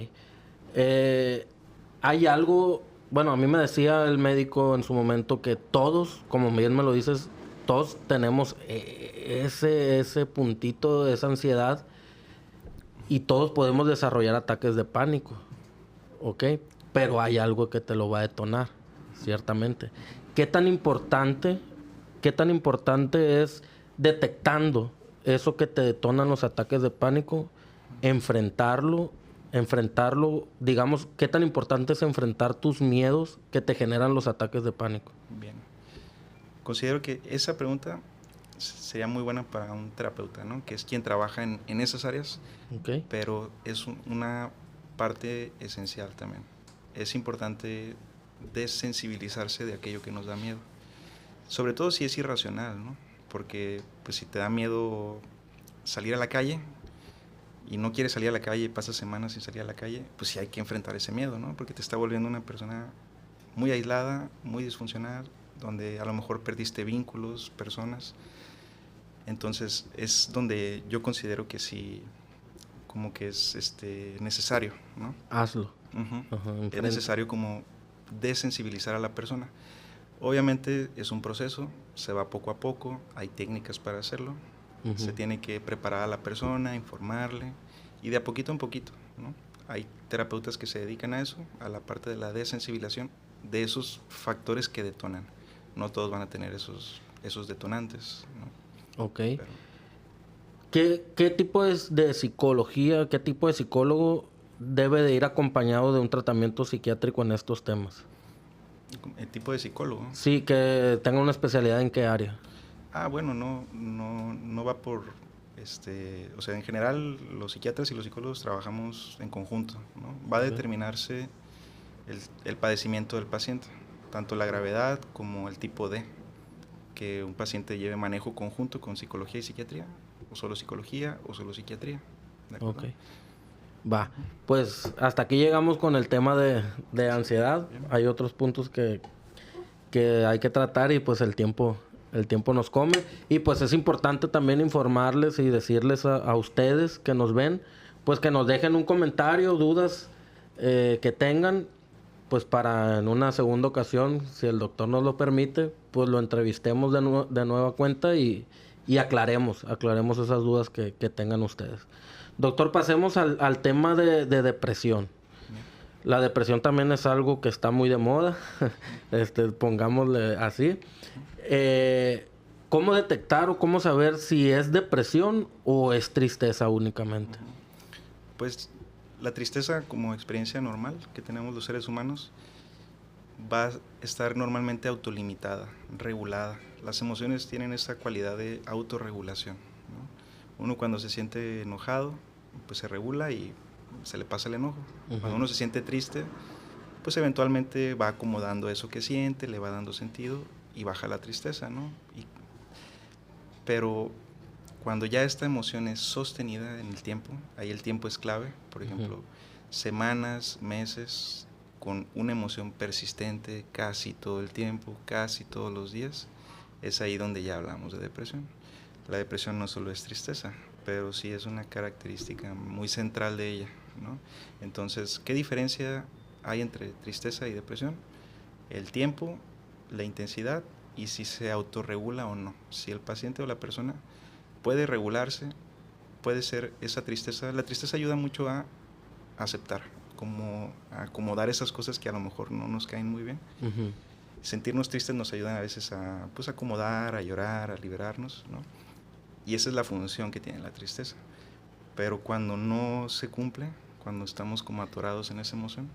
Hay algo, bueno, a mí me decía el médico en su momento que todos, como bien me lo dices, todos tenemos ese puntito de esa ansiedad y todos podemos desarrollar ataques de pánico, ¿ok? Pero hay algo que te lo va a detonar, ciertamente. ¿Qué tan importante es detectando eso que te detonan los ataques de pánico, enfrentarlo, digamos, qué tan importante es enfrentar tus miedos que te generan los ataques de pánico? Bien. Considero que esa pregunta sería muy buena para un terapeuta, ¿no? Que es quien trabaja en esas áreas, pero es una parte esencial también. Es importante desensibilizarse de aquello que nos da miedo, sobre todo si es irracional, ¿no? Porque pues, si te da miedo salir a la calle y no quieres salir a la calle y pasas semanas sin salir a la calle, pues sí hay que enfrentar ese miedo, ¿no? Porque te está volviendo una persona muy aislada, muy disfuncional, donde a lo mejor perdiste vínculos, personas. Entonces es donde yo considero que sí, como que es necesario, ¿no? Hazlo. Es necesario como desensibilizar a la persona. Obviamente es un proceso, se va poco a poco, hay técnicas para hacerlo, se tiene que preparar a la persona, informarle, y de a poquito en poquito, ¿no? Hay terapeutas que se dedican a eso, a la parte de la desensibilización de esos factores que detonan. No todos van a tener esos detonantes, ¿no? Ok. Pero ¿Qué tipo de psicología, qué tipo de psicólogo debe de ir acompañado de un tratamiento psiquiátrico en estos temas? ¿El tipo de psicólogo? Sí, que tenga una especialidad en qué área. Bueno, no va por, o sea, en general los psiquiatras y los psicólogos trabajamos en conjunto, ¿no? Va a determinarse el padecimiento del paciente, tanto la gravedad como el tipo de que un paciente lleve manejo conjunto con psicología y psiquiatría, o solo psicología o solo psiquiatría. ¿De acuerdo? Ok. Va, pues hasta aquí llegamos con el tema de ansiedad. Hay otros puntos que hay que tratar y pues el tiempo nos come. Y pues es importante también informarles y decirles a ustedes que nos ven, pues que nos dejen un comentario, dudas que tengan, pues para en una segunda ocasión, si el doctor nos lo permite, pues lo entrevistemos de nueva cuenta y aclaremos esas dudas que tengan ustedes. Doctor, pasemos al tema de depresión. La depresión también es algo que está muy de moda, pongámosle así. ¿Cómo detectar o cómo saber si es depresión o es tristeza únicamente? Pues la tristeza, como experiencia normal que tenemos los seres humanos, va a estar normalmente autolimitada, regulada. Las emociones tienen esa cualidad de autorregulación, ¿no? Uno cuando se siente enojado, pues se regula y se le pasa el enojo. Cuando uno se siente triste, pues eventualmente va acomodando eso que siente, le va dando sentido y baja la tristeza, ¿no? Pero cuando ya esta emoción es sostenida en el tiempo, ahí el tiempo es clave, por ejemplo, semanas, meses, con una emoción persistente casi todo el tiempo, casi todos los días, es ahí donde ya hablamos de depresión. La depresión no solo es tristeza, pero sí es una característica muy central de ella, ¿no? Entonces, ¿qué diferencia hay entre tristeza y depresión? El tiempo, la intensidad y si se autorregula o no. Si el paciente o la persona puede regularse, puede ser esa tristeza. La tristeza ayuda mucho a aceptar, como a acomodar esas cosas que a lo mejor no nos caen muy bien. Sentirnos tristes nos ayuda a veces a acomodar, a llorar, a liberarnos, ¿no? Y esa es la función que tiene la tristeza. Pero cuando no se cumple, cuando estamos como atorados en esa emoción,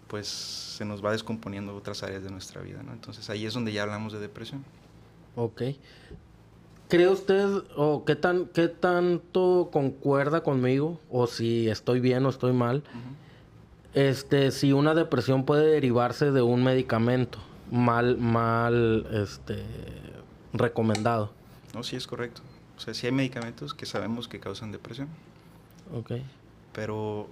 pues se nos va descomponiendo otras áreas de nuestra vida, ¿no? Entonces ahí es donde ya hablamos de depresión. Ok. ¿Cree usted o qué tanto concuerda conmigo, o si estoy bien o estoy mal, si una depresión puede derivarse de un medicamento mal recomendado? No, sí es correcto. O sea, sí hay medicamentos que sabemos que causan depresión. Ok. Pero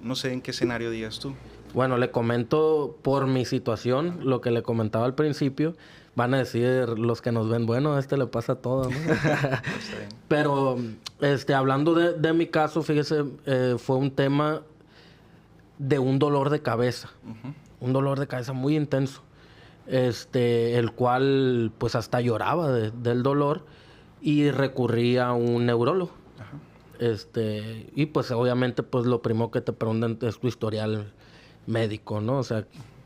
no sé en qué escenario digas tú. Bueno, le comento por mi situación, lo que le comentaba al principio. Van a decir los que nos ven, bueno, a este le pasa todo, ¿no? Pero, hablando de mi caso, fíjese, fue un tema de un dolor de cabeza. Un dolor de cabeza muy intenso. El cual, pues, hasta lloraba del dolor y recurría a un neurólogo. Y pues, obviamente, pues, lo primero que te preguntan es tu historial médico, ¿no? O sea,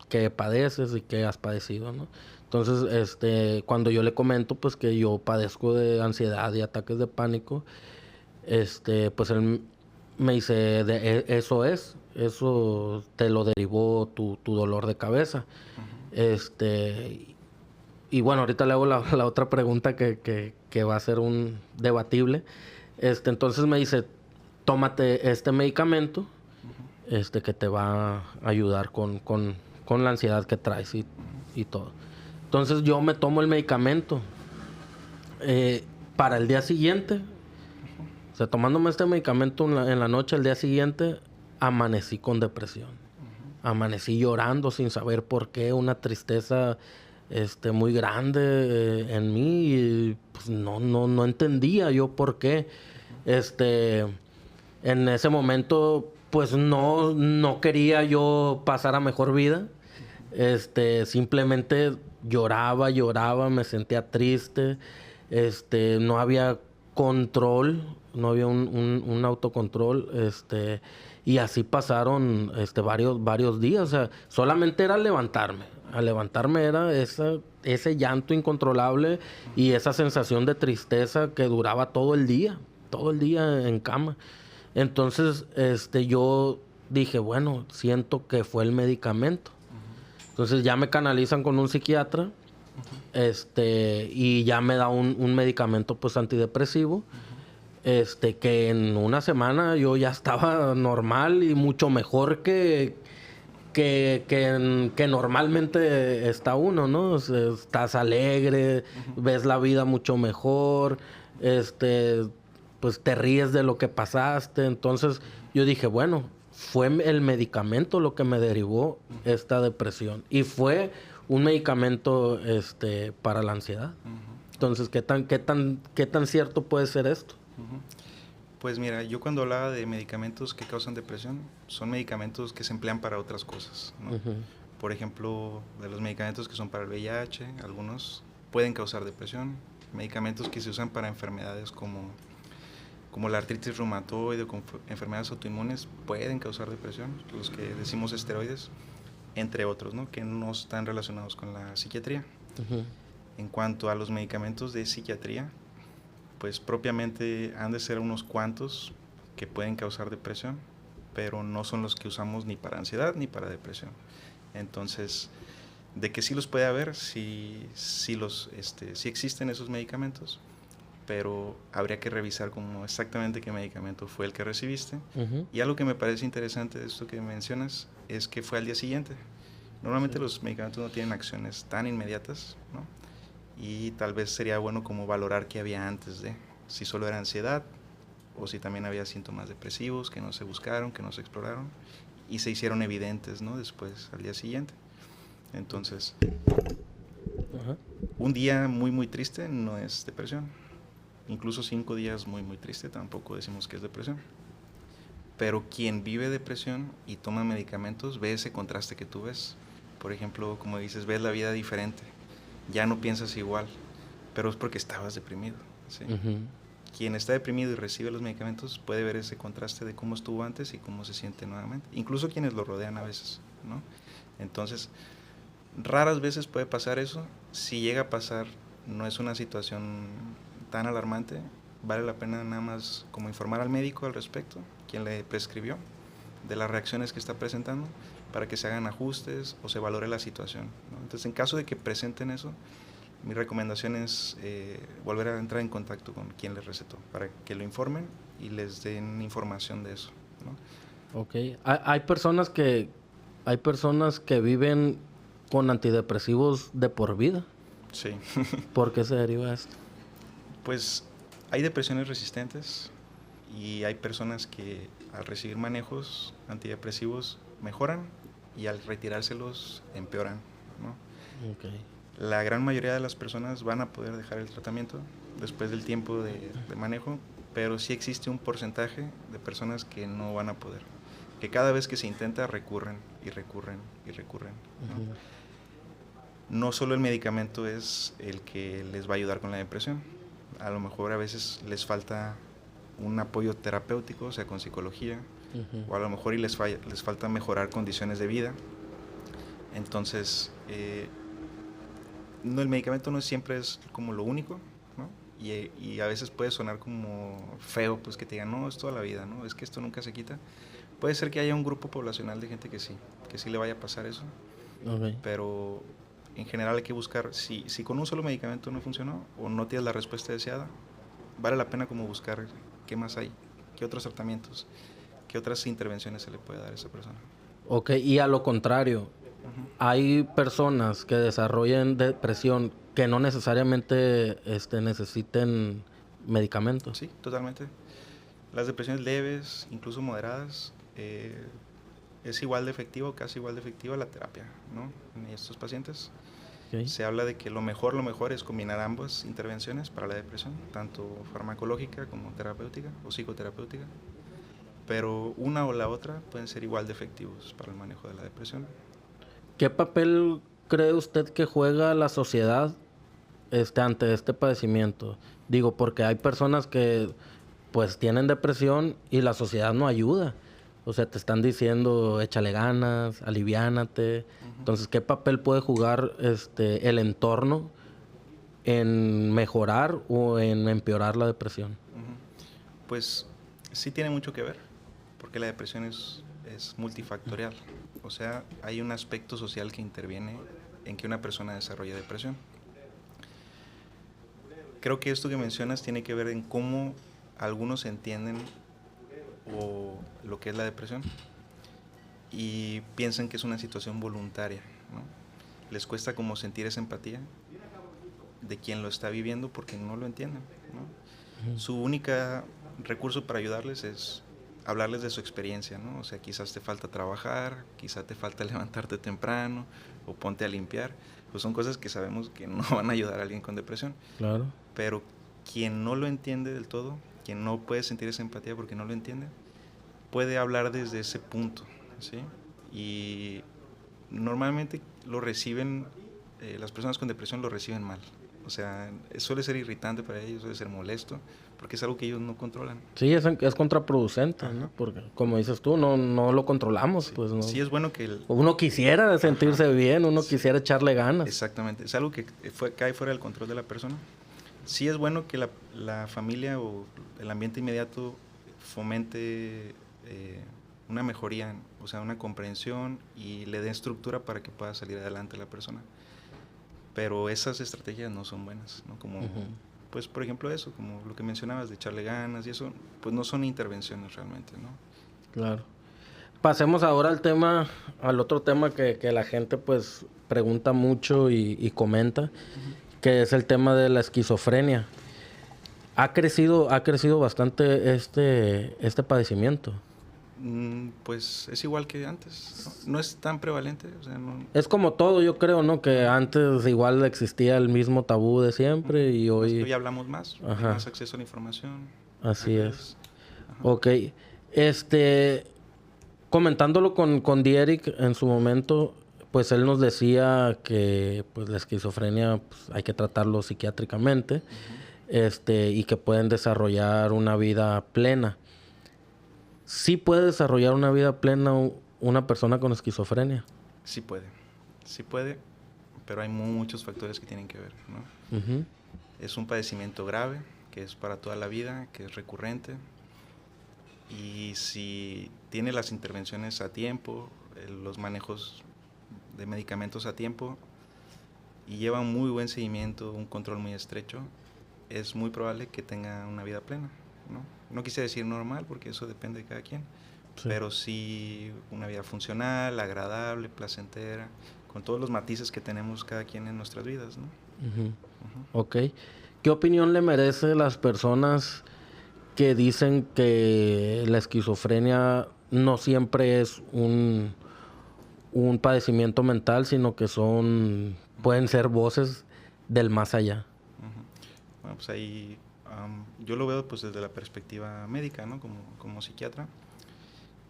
qué padeces y qué has padecido, ¿no? Entonces, cuando yo le comento, pues, que yo padezco de ansiedad y ataques de pánico, pues, él me dice, eso te lo derivó tu dolor de cabeza. Y bueno, ahorita le hago la otra pregunta que va a ser un debatible. Entonces me dice, tómate este medicamento, que te va a ayudar con la ansiedad que traes y todo. Entonces yo me tomo el medicamento. Para el día siguiente, o sea, tomándome este medicamento en la noche, el día siguiente, amanecí con depresión. Amanecí llorando sin saber por qué, una tristeza muy grande en mí y pues no entendía yo por qué. En ese momento pues no quería yo pasar a mejor vida. Simplemente lloraba, me sentía triste. No había control, no había un autocontrol. Y así pasaron varios días. O sea, solamente era levantarme. Al levantarme era ese llanto incontrolable y esa sensación de tristeza que duraba todo el día en cama. Entonces, yo dije, bueno, siento que fue el medicamento. Entonces ya me canalizan con un psiquiatra, y ya me da un medicamento pues antidepresivo, que en una semana yo ya estaba normal y mucho mejor que normalmente está uno, ¿no? O sea, estás alegre, ves la vida mucho mejor, pues te ríes de lo que pasaste. Entonces yo dije, bueno, fue el medicamento lo que me derivó esta depresión. Y fue un medicamento para la ansiedad. Entonces, ¿qué tan cierto puede ser esto? Pues mira, yo cuando hablaba de medicamentos que causan depresión, son medicamentos que se emplean para otras cosas, ¿no? Por ejemplo, de los medicamentos que son para el VIH, algunos pueden causar depresión. Medicamentos que se usan para enfermedades como la artritis reumatoide o con enfermedades autoinmunes pueden causar depresión, los que decimos esteroides, entre otros, ¿no? Que no están relacionados con la psiquiatría. En cuanto a los medicamentos de psiquiatría, pues propiamente han de ser unos cuantos que pueden causar depresión, pero no son los que usamos ni para ansiedad ni para depresión. Entonces, de que sí los puede haber, sí existen esos medicamentos, pero habría que revisar como exactamente qué medicamento fue el que recibiste. Y algo que me parece interesante de esto que mencionas es que fue al día siguiente. Normalmente los medicamentos no tienen acciones tan inmediatas, ¿no? Y tal vez sería bueno como valorar qué había antes de, si solo era ansiedad o si también había síntomas depresivos que no se buscaron, que no se exploraron y se hicieron evidentes, ¿no? Después, al día siguiente. Entonces, un día muy, muy triste no es depresión. Incluso 5 días muy, muy triste tampoco decimos que es depresión. Pero quien vive depresión y toma medicamentos ve ese contraste que tú ves. Por ejemplo, como dices, ves la vida diferente. Ya no piensas igual, pero es porque estabas deprimido, ¿sí? Quien está deprimido y recibe los medicamentos puede ver ese contraste de cómo estuvo antes y cómo se siente nuevamente. Incluso quienes lo rodean a veces, ¿no? Entonces, raras veces puede pasar eso. Si llega a pasar, no es una situación tan alarmante. Vale la pena nada más como informar al médico al respecto, quien le prescribió, de las reacciones que está presentando, para que se hagan ajustes o se valore la situación, ¿no? Entonces, en caso de que presenten eso, mi recomendación es volver a entrar en contacto con quien les recetó, para que lo informen y les den información de eso, ¿no? Ok. Hay personas que viven con antidepresivos de por vida. Sí. ¿Por qué se deriva esto? Pues hay depresiones resistentes y hay personas que al recibir manejos antidepresivos mejoran y al retirárselos empeoran, ¿no? Okay. La gran mayoría de las personas van a poder dejar el tratamiento después del tiempo de manejo, pero sí existe un porcentaje de personas que no van a poder, que cada vez que se intenta recurren y recurren y recurren, ¿no? No solo el medicamento es el que les va a ayudar con la depresión, a lo mejor a veces les falta un apoyo terapéutico, o sea, con psicología, o a lo mejor les falta mejorar condiciones de vida. Entonces, el medicamento no siempre es como lo único, ¿no? Y a veces puede sonar como feo, pues que te digan, no, es toda la vida, ¿no? Es que esto nunca se quita. Puede ser que haya un grupo poblacional de gente que sí le vaya a pasar eso. Okay. Pero en general hay que buscar, si con un solo medicamento no funcionó o no tienes la respuesta deseada, vale la pena como buscar qué más hay, qué otros tratamientos, qué otras intervenciones se le puede dar a esa persona. Ok, y a lo contrario, hay personas que desarrollan depresión que no necesariamente necesiten medicamentos. Sí, totalmente. Las depresiones leves, incluso moderadas, es igual de efectiva o casi igual de efectiva la terapia, ¿no? En estos pacientes. Okay. Se habla de que lo mejor es combinar ambas intervenciones para la depresión, tanto farmacológica como terapéutica o psicoterapéutica, pero una o la otra pueden ser igual de efectivos para el manejo de la depresión. ¿Qué papel cree usted que juega la sociedad ante este padecimiento? Digo, porque hay personas que pues tienen depresión y la sociedad no ayuda. O sea, te están diciendo, échale ganas, aliviánate. Entonces, ¿qué papel puede jugar el entorno en mejorar o en empeorar la depresión? Pues sí tiene mucho que ver, porque la depresión es multifactorial. O sea, hay un aspecto social que interviene en que una persona desarrolle depresión. Creo que esto que mencionas tiene que ver en cómo algunos entienden lo que es la depresión y piensan que es una situación voluntaria, ¿no? Les cuesta como sentir esa empatía de quien lo está viviendo porque no lo entienden, ¿no? Su única recurso para ayudarles es hablarles de su experiencia, ¿no? O sea, quizás te falta trabajar, quizás te falta levantarte temprano o ponte a limpiar. Pues son cosas que sabemos que no van a ayudar a alguien con depresión. Claro. Pero quien no lo entiende del todo, quien no puede sentir esa empatía porque no lo entiende, puede hablar desde ese punto, ¿sí? Y normalmente lo reciben, las personas con depresión lo reciben mal. O sea, suele ser irritante para ellos, suele ser molesto, porque es algo que ellos no controlan. Sí, es contraproducente, ¿no? Porque, como dices tú, no lo controlamos. Sí, pues no. Sí es bueno que... Uno quisiera sentirse bien, uno quisiera echarle ganas. Exactamente, es algo que cae fuera del control de la persona. Sí es bueno que la familia o el ambiente inmediato fomente una mejoría, o sea, una comprensión y le dé estructura para que pueda salir adelante la persona. Pero esas estrategias no son buenas, ¿no? Como, pues, por ejemplo, eso, como lo que mencionabas de echarle ganas y eso, pues no son intervenciones realmente, ¿no? Claro. Pasemos ahora al otro tema que la gente, pues, pregunta mucho y comenta, que es el tema de la esquizofrenia. Ha crecido bastante este padecimiento. Pues es igual que antes, ¿no? No es tan prevalente, o sea, no... Es como todo, yo creo, ¿no? Que antes igual existía el mismo tabú de siempre y hoy... Hoy hablamos más, hay más acceso a la información. Así es. Ok. Comentándolo con Dierick en su momento, pues él nos decía que pues la esquizofrenia pues, hay que tratarlo psiquiátricamente, y que pueden desarrollar una vida plena. ¿Sí puede desarrollar una vida plena una persona con esquizofrenia? Sí puede, pero hay muchos factores que tienen que ver, ¿no? Es un padecimiento grave, que es para toda la vida, que es recurrente, y si tiene las intervenciones a tiempo, los manejos de medicamentos a tiempo, y lleva un muy buen seguimiento, un control muy estrecho, es muy probable que tenga una vida plena, ¿no? No quise decir normal, porque eso depende de cada quien, pero sí una vida funcional, agradable, placentera, con todos los matices que tenemos cada quien en nuestras vidas, ¿no? Ok. ¿Qué opinión le merece las personas que dicen que la esquizofrenia no siempre es un padecimiento mental, sino que pueden ser voces del más allá? Bueno, pues ahí yo lo veo pues desde la perspectiva médica, ¿no? Como psiquiatra,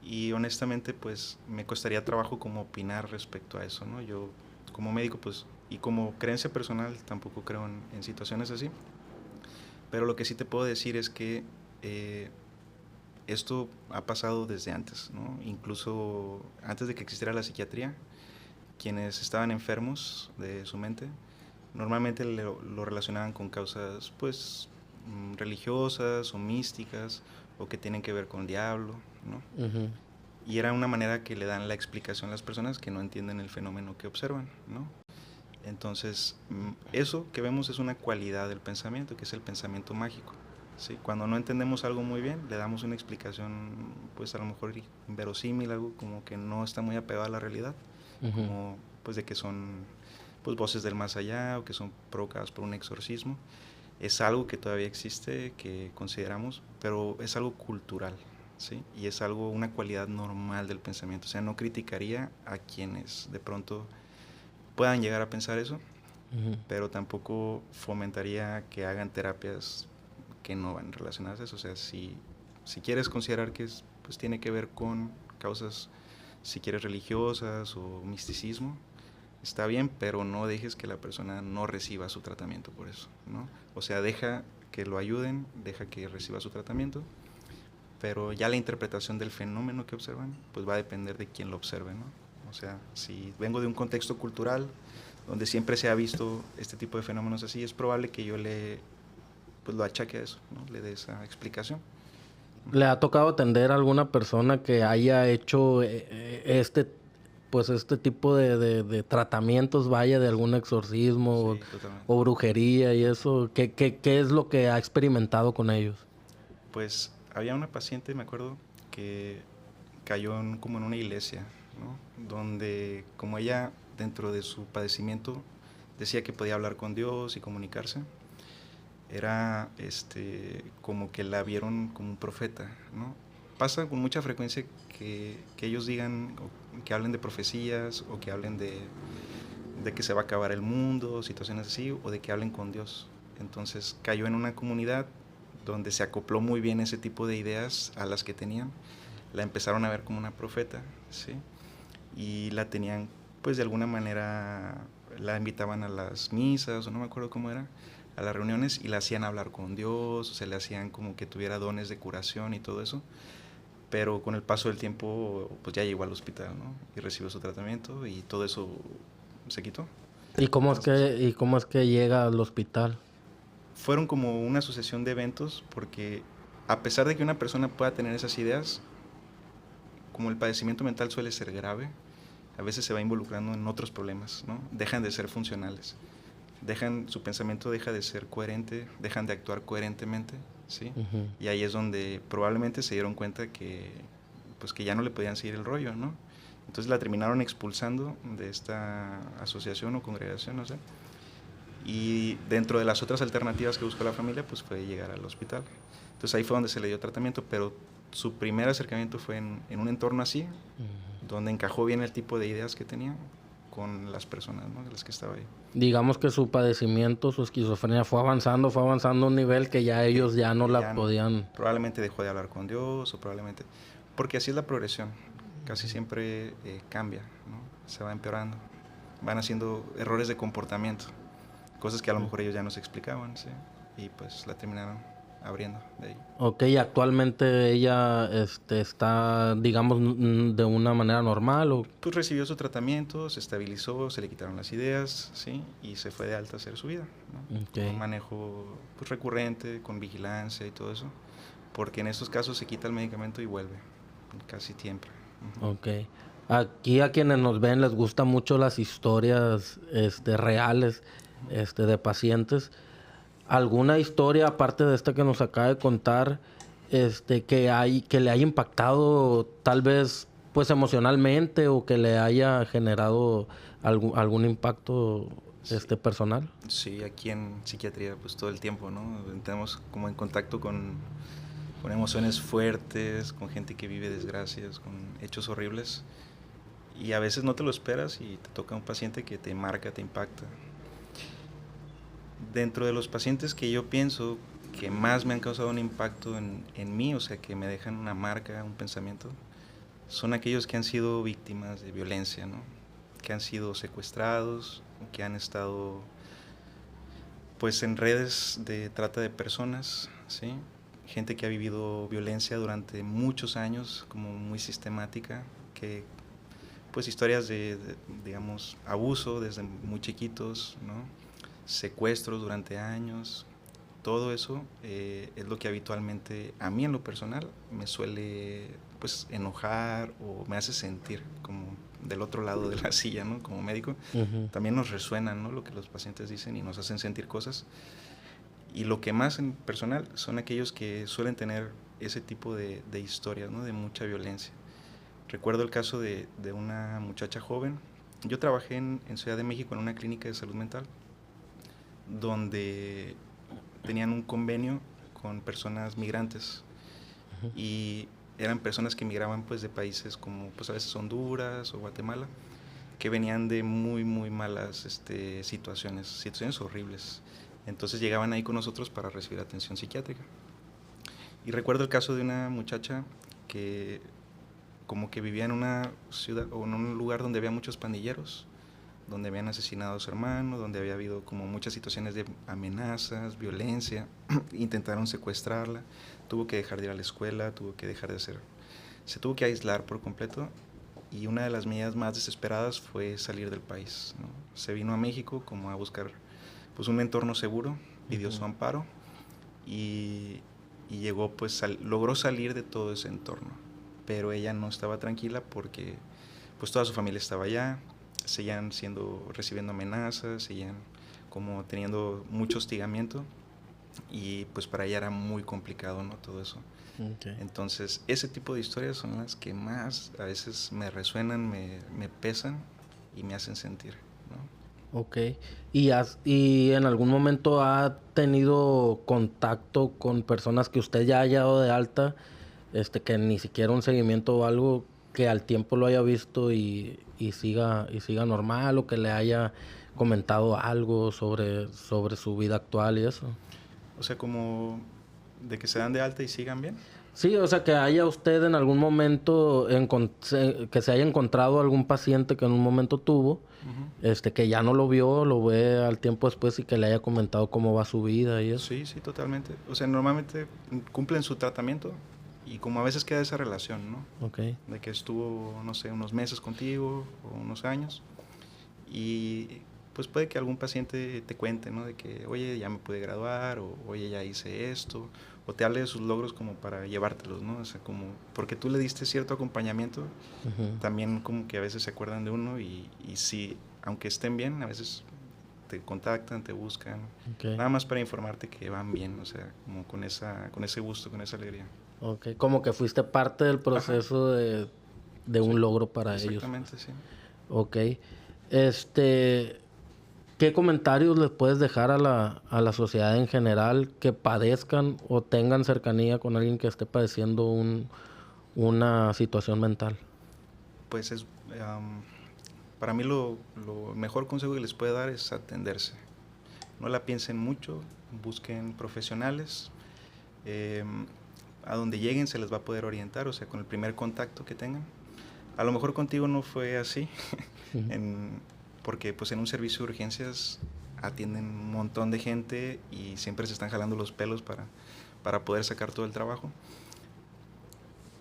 y honestamente pues me costaría trabajo como opinar respecto a eso, ¿no? Yo como médico pues y como creencia personal tampoco creo en situaciones así, pero lo que sí te puedo decir es que esto ha pasado desde antes, ¿no? Incluso antes de que existiera la psiquiatría, quienes estaban enfermos de su mente normalmente lo relacionaban con causas pues religiosas o místicas o que tienen que ver con el diablo, ¿no? Y era una manera que le dan la explicación a las personas que no entienden el fenómeno que observan, ¿no? Entonces, eso que vemos es una cualidad del pensamiento, que es el pensamiento mágico, ¿sí? Cuando no entendemos algo muy bien, le damos una explicación, pues a lo mejor inverosímil, algo como que no está muy apegado a la realidad, como pues de que son pues voces del más allá o que son provocadas por un exorcismo. Es algo que todavía existe, que consideramos, pero es algo cultural, ¿sí? Y es algo, una cualidad normal del pensamiento. O sea, no criticaría a quienes de pronto puedan llegar a pensar eso, pero tampoco fomentaría que hagan terapias que no van relacionadas a eso. O sea, si quieres considerar que pues tiene que ver con causas, si quieres, religiosas o misticismo, está bien, pero no dejes que la persona no reciba su tratamiento por eso, ¿no? O sea, deja que lo ayuden, deja que reciba su tratamiento, pero ya la interpretación del fenómeno que observan, pues va a depender de quién lo observe, ¿no? O sea, si vengo de un contexto cultural donde siempre se ha visto este tipo de fenómenos así, es probable que yo pues lo achaque a eso, ¿no? Le dé esa explicación. ¿Le ha tocado atender a alguna persona que haya hecho este tipo de tratamientos, vaya, de algún exorcismo Sí, totalmente. o brujería y eso? ¿Qué es lo que ha experimentado con ellos? Pues había una paciente, me acuerdo, que cayó como en una iglesia, ¿no? Donde como ella dentro de su padecimiento decía que podía hablar con Dios y comunicarse, era como que la vieron como un profeta, ¿no? Pasa con mucha frecuencia que ellos digan, o que hablen de profecías, o que hablen de que se va a acabar el mundo, situaciones así, o de que hablen con Dios. Entonces cayó en una comunidad donde se acopló muy bien ese tipo de ideas a las que tenían. La empezaron a ver como una profeta, ¿sí? Y la tenían, pues de alguna manera, la invitaban a las misas, o no me acuerdo cómo era, a las reuniones, y la hacían hablar con Dios, o se le hacían como que tuviera dones de curación y todo eso. Pero con el paso del tiempo, pues ya llegó al hospital, ¿no? Y recibió su tratamiento y todo eso se quitó. Entonces, ¿Y cómo es que llega al hospital? fueron como una sucesión de eventos porque a pesar de que una persona pueda tener esas ideas, como el padecimiento mental suele ser grave, a veces se va involucrando en otros problemas, ¿no? Dejan de ser funcionales, su pensamiento deja de ser coherente, dejan de actuar coherentemente, ¿sí? Y ahí es donde probablemente se dieron cuenta pues que ya no le podían seguir el rollo, ¿no? Entonces la terminaron expulsando de esta asociación o congregación, no sé. Y dentro de las otras alternativas que buscó la familia, pues fue llegar al hospital. Entonces ahí fue donde se le dio tratamiento, pero su primer acercamiento fue en un entorno así, donde encajó bien el tipo de ideas que tenía con las personas, ¿no? De las que estaba ahí. Digamos que su padecimiento, su esquizofrenia fue avanzando a un nivel que ya ellos ya no Que la ya podían... probablemente dejó de hablar con Dios, o probablemente... Porque así es la progresión, casi siempre cambia, ¿no? Se va empeorando, van haciendo errores de comportamiento, cosas que a lo mejor ellos ya no se explicaban, ¿sí? Y pues la terminaron abriendo de ahí. Ok, actualmente ella está, digamos, de una manera normal o... Pues recibió su tratamiento, se estabilizó, se le quitaron las ideas, ¿sí? Y se fue de alta a hacer su vida, ¿no? Okay. Un manejo pues recurrente, con vigilancia y todo eso, porque en estos casos se quita el medicamento y vuelve, casi siempre. Ok. Aquí a quienes nos ven les gustan mucho las historias reales de pacientes. ¿Alguna historia, aparte de esta que nos acaba de contar, que le haya impactado tal vez pues emocionalmente o que le haya generado algún impacto personal? Sí, aquí en psiquiatría pues todo el tiempo, ¿no? Estamos como en contacto con emociones fuertes, con gente que vive desgracias, con hechos horribles. Y a veces no te lo esperas y te toca un paciente que te marca, te impacta. Dentro de los pacientes que yo pienso que más me han causado un impacto en mí, o sea, que me dejan una marca, un pensamiento, son aquellos que han sido víctimas de violencia, ¿no? Que han sido secuestrados, que han estado pues en redes de trata de personas, ¿sí? Gente que ha vivido violencia durante muchos años, como muy sistemática, que pues historias digamos, abuso desde muy chiquitos, ¿no? Secuestros durante años, todo eso es lo que habitualmente a mí en lo personal me suele pues enojar o me hace sentir como del otro lado de la silla, ¿no? Como médico. También nos resuena, ¿no? Lo que los pacientes dicen y nos hacen sentir cosas. Y lo que más en personal son aquellos que suelen tener ese tipo de historias, ¿no? De mucha violencia. Recuerdo el caso de una muchacha joven. Yo trabajé en Ciudad de México en una clínica de salud mental donde tenían un convenio con personas migrantes y eran personas que migraban pues de países como pues a veces Honduras o Guatemala que venían de muy, muy malas situaciones horribles. Entonces llegaban ahí con nosotros para recibir atención psiquiátrica. Y recuerdo el caso de una muchacha que como que vivía en una ciudad o en un lugar donde había muchos pandilleros, donde habían asesinado a su hermano, donde había habido como muchas situaciones de amenazas, violencia, intentaron secuestrarla, tuvo que dejar de ir a la escuela, se tuvo que aislar por completo, y una de las medidas más desesperadas fue salir del país, ¿no? Se vino a México como a buscar pues un entorno seguro, pidió su amparo y llegó, pues logró salir de todo ese entorno, pero ella no estaba tranquila porque pues toda su familia estaba allá, seguían recibiendo amenazas, seguían como teniendo mucho hostigamiento, y pues para ella era muy complicado, ¿no? Todo eso. Okay. Entonces ese tipo de historias son las que más a veces me resuenan, me pesan y me hacen sentir, ¿no? Ok. ¿Y en algún momento ha tenido contacto con personas que usted ya haya dado de alta, que ni siquiera un seguimiento o algo, que al tiempo lo haya visto y siga normal, o que le haya comentado algo sobre su vida actual y eso? O sea, como de que se dan de alta y sigan bien. Sí, o sea, que haya usted en algún momento que se haya encontrado algún paciente que en un momento tuvo, que ya no lo vio, lo ve al tiempo después, y que le haya comentado cómo va su vida y eso. Sí, totalmente. O sea, normalmente cumplen su tratamiento y como a veces queda esa relación, ¿no? Okay. De que estuvo, no sé, unos meses contigo o unos años, y pues puede que algún paciente te cuente, ¿no? De que, oye, ya me pude graduar, o oye, ya hice esto, o te hable de sus logros como para llevártelos, ¿no? O sea, como porque tú le diste cierto acompañamiento, también como que a veces se acuerdan de uno, y sí, aunque estén bien, a veces te contactan, te buscan, nada más para informarte que van bien, o sea, como con ese gusto, con esa alegría. Okay, como que fuiste parte del proceso de un logro para ellos. Exactamente, sí. Okay. ¿Qué comentarios les puedes dejar a la sociedad en general que padezcan o tengan cercanía con alguien que esté padeciendo una situación mental? Pues para mí lo mejor consejo que les puedo dar es atenderse. No la piensen mucho, busquen profesionales. A donde lleguen se les va a poder orientar, o sea, con el primer contacto que tengan. A lo mejor contigo no fue así, porque pues en un servicio de urgencias atienden un montón de gente y siempre se están jalando los pelos para poder sacar todo el trabajo.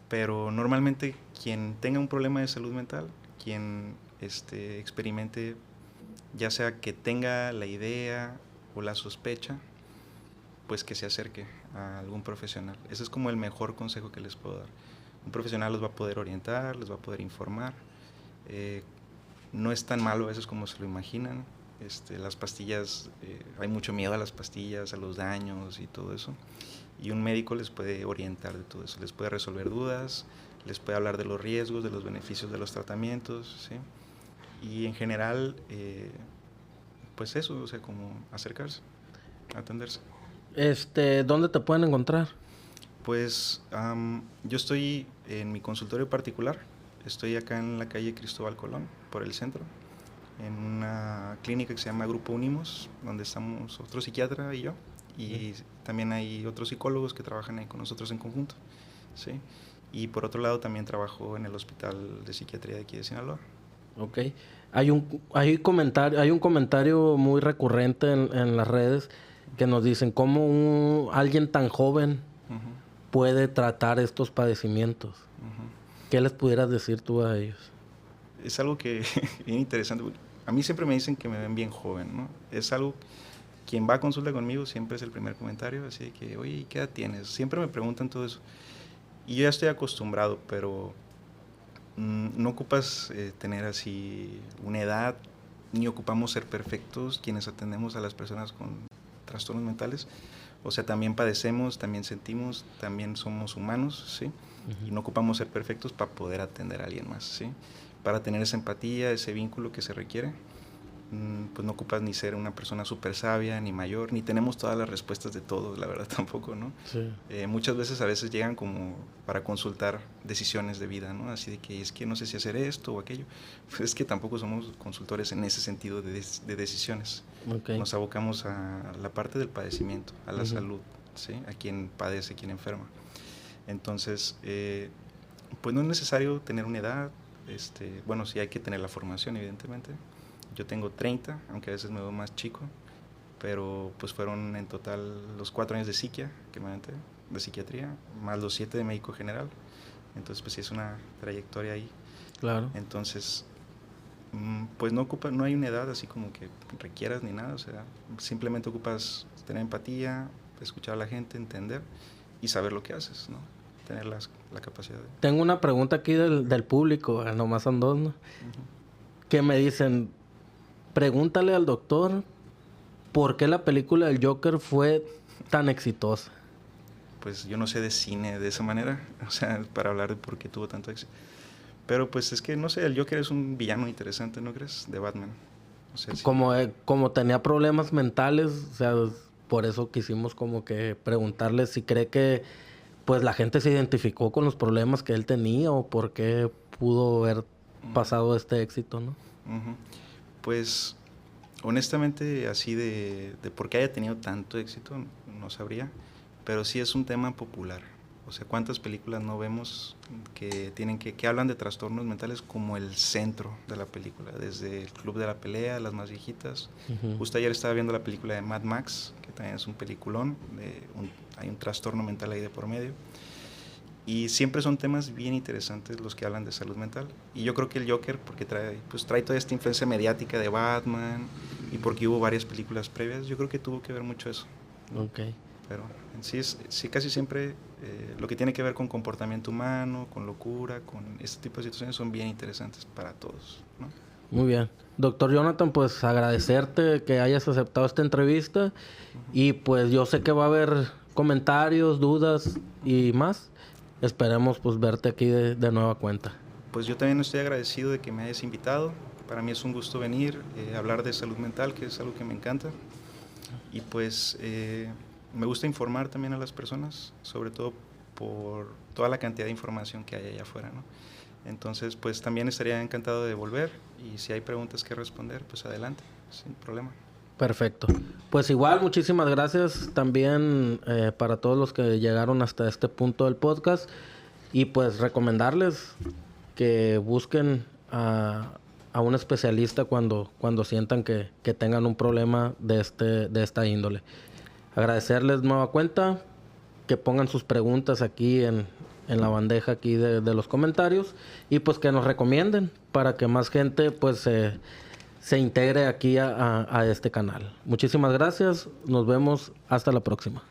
Pero normalmente quien tenga un problema de salud mental, quien experimente, ya sea que tenga la idea o la sospecha, pues que se acerque a algún profesional. Ese es como el mejor consejo que les puedo dar. Un profesional los va a poder orientar, les va a poder informar. No es tan malo a veces como se lo imaginan. Las pastillas, hay mucho miedo a las pastillas, a los daños y todo eso. Y un médico les puede orientar de todo eso, les puede resolver dudas, les puede hablar de los riesgos, de los beneficios de los tratamientos, ¿sí? Y en general, pues eso, o sea, como acercarse, atenderse. ¿Dónde te pueden encontrar? Pues yo estoy en mi consultorio particular, estoy acá en la calle Cristóbal Colón, por el centro, en una clínica que se llama Grupo Unimos, donde estamos otro psiquiatra y yo, y también hay otros psicólogos que trabajan ahí con nosotros en conjunto, ¿sí? Y por otro lado también trabajo en el Hospital de Psiquiatría de aquí de Sinaloa. Ok. Hay un comentario muy recurrente en las redes que nos dicen cómo alguien tan joven puede tratar estos padecimientos. ¿Qué les pudieras decir tú a ellos? Es algo que bien interesante. A mí siempre me dicen que me ven bien joven, ¿no? Es algo, quien va a consulta conmigo siempre es el primer comentario, así de que, oye, ¿qué edad tienes? Siempre me preguntan todo eso. Y yo ya estoy acostumbrado, pero no ocupas tener así una edad, ni ocupamos ser perfectos quienes atendemos a las personas con trastornos mentales. O sea, también padecemos, también sentimos, también somos humanos, ¿sí? Y no ocupamos ser perfectos para poder atender a alguien más, ¿sí? Para tener esa empatía, ese vínculo que se requiere. pues no ocupas ni ser una persona súper sabia, ni mayor, ni tenemos todas las respuestas de todo, la verdad tampoco, ¿no? Sí. Muchas veces a veces llegan como para consultar decisiones de vida, ¿no? Así de que es que no sé si hacer esto o aquello. Pues es que tampoco somos consultores en ese sentido de decisiones. Okay. Nos abocamos a la parte del padecimiento, a la salud, ¿sí? A quien padece, quien enferma. Entonces, pues no es necesario tener una edad, bueno, sí hay que tener la formación, evidentemente. Yo tengo 30, aunque a veces me veo más chico, pero pues fueron en total los 4 años de psiquia que me aventé, de psiquiatría, más los 7 de médico general. Entonces, pues sí es una trayectoria ahí. Claro. Entonces, pues no hay una edad así como que requieras ni nada, o sea, simplemente ocupas tener empatía, escuchar a la gente, entender y saber lo que haces, ¿no? Tener la capacidad de... Tengo una pregunta aquí del público, nomás son dos, ¿no? Que me dicen, pregúntale al doctor por qué la película del Joker fue tan exitosa. Pues yo no sé de cine de esa manera, o sea, para hablar de por qué tuvo tanto éxito. Pero pues es que, no sé, el Joker es un villano interesante, ¿no crees? De Batman. O sea, sí. Como tenía problemas mentales, o sea, por eso quisimos como que preguntarle si cree que pues la gente se identificó con los problemas que él tenía o por qué pudo haber pasado este éxito, ¿no? Pues honestamente así de por qué haya tenido tanto éxito no sabría, pero sí es un tema popular. O sea, ¿cuántas películas no vemos que hablan de trastornos mentales como el centro de la película? Desde el Club de la Pelea, las más viejitas. Justo ayer estaba viendo la película de Mad Max, que también es un peliculón, hay un trastorno mental ahí de por medio. Y siempre son temas bien interesantes los que hablan de salud mental. Y yo creo que el Joker, porque trae toda esta influencia mediática de Batman y porque hubo varias películas previas, yo creo que tuvo que ver mucho eso, ¿no? Okay. Pero en sí casi siempre lo que tiene que ver con comportamiento humano, con locura, con este tipo de situaciones son bien interesantes para todos, ¿no? Muy bien. Doctor Jonathan, pues agradecerte que hayas aceptado esta entrevista y pues yo sé que va a haber comentarios, dudas y más. Esperemos pues verte aquí de nueva cuenta. Pues yo también estoy agradecido de que me hayas invitado. Para mí es un gusto venir, hablar de salud mental, que es algo que me encanta. Y pues me gusta informar también a las personas, sobre todo por toda la cantidad de información que hay allá afuera, ¿no? Entonces, pues también estaría encantado de volver y si hay preguntas que responder, pues adelante, sin problema. Perfecto. Pues igual, muchísimas gracias también para todos los que llegaron hasta este punto del podcast y pues recomendarles que busquen a un especialista cuando sientan que tengan un problema de esta índole. Agradecerles nueva cuenta, que pongan sus preguntas aquí en la bandeja aquí de los comentarios y pues que nos recomienden para que más gente pues se integre aquí a este canal. Muchísimas gracias, nos vemos hasta la próxima.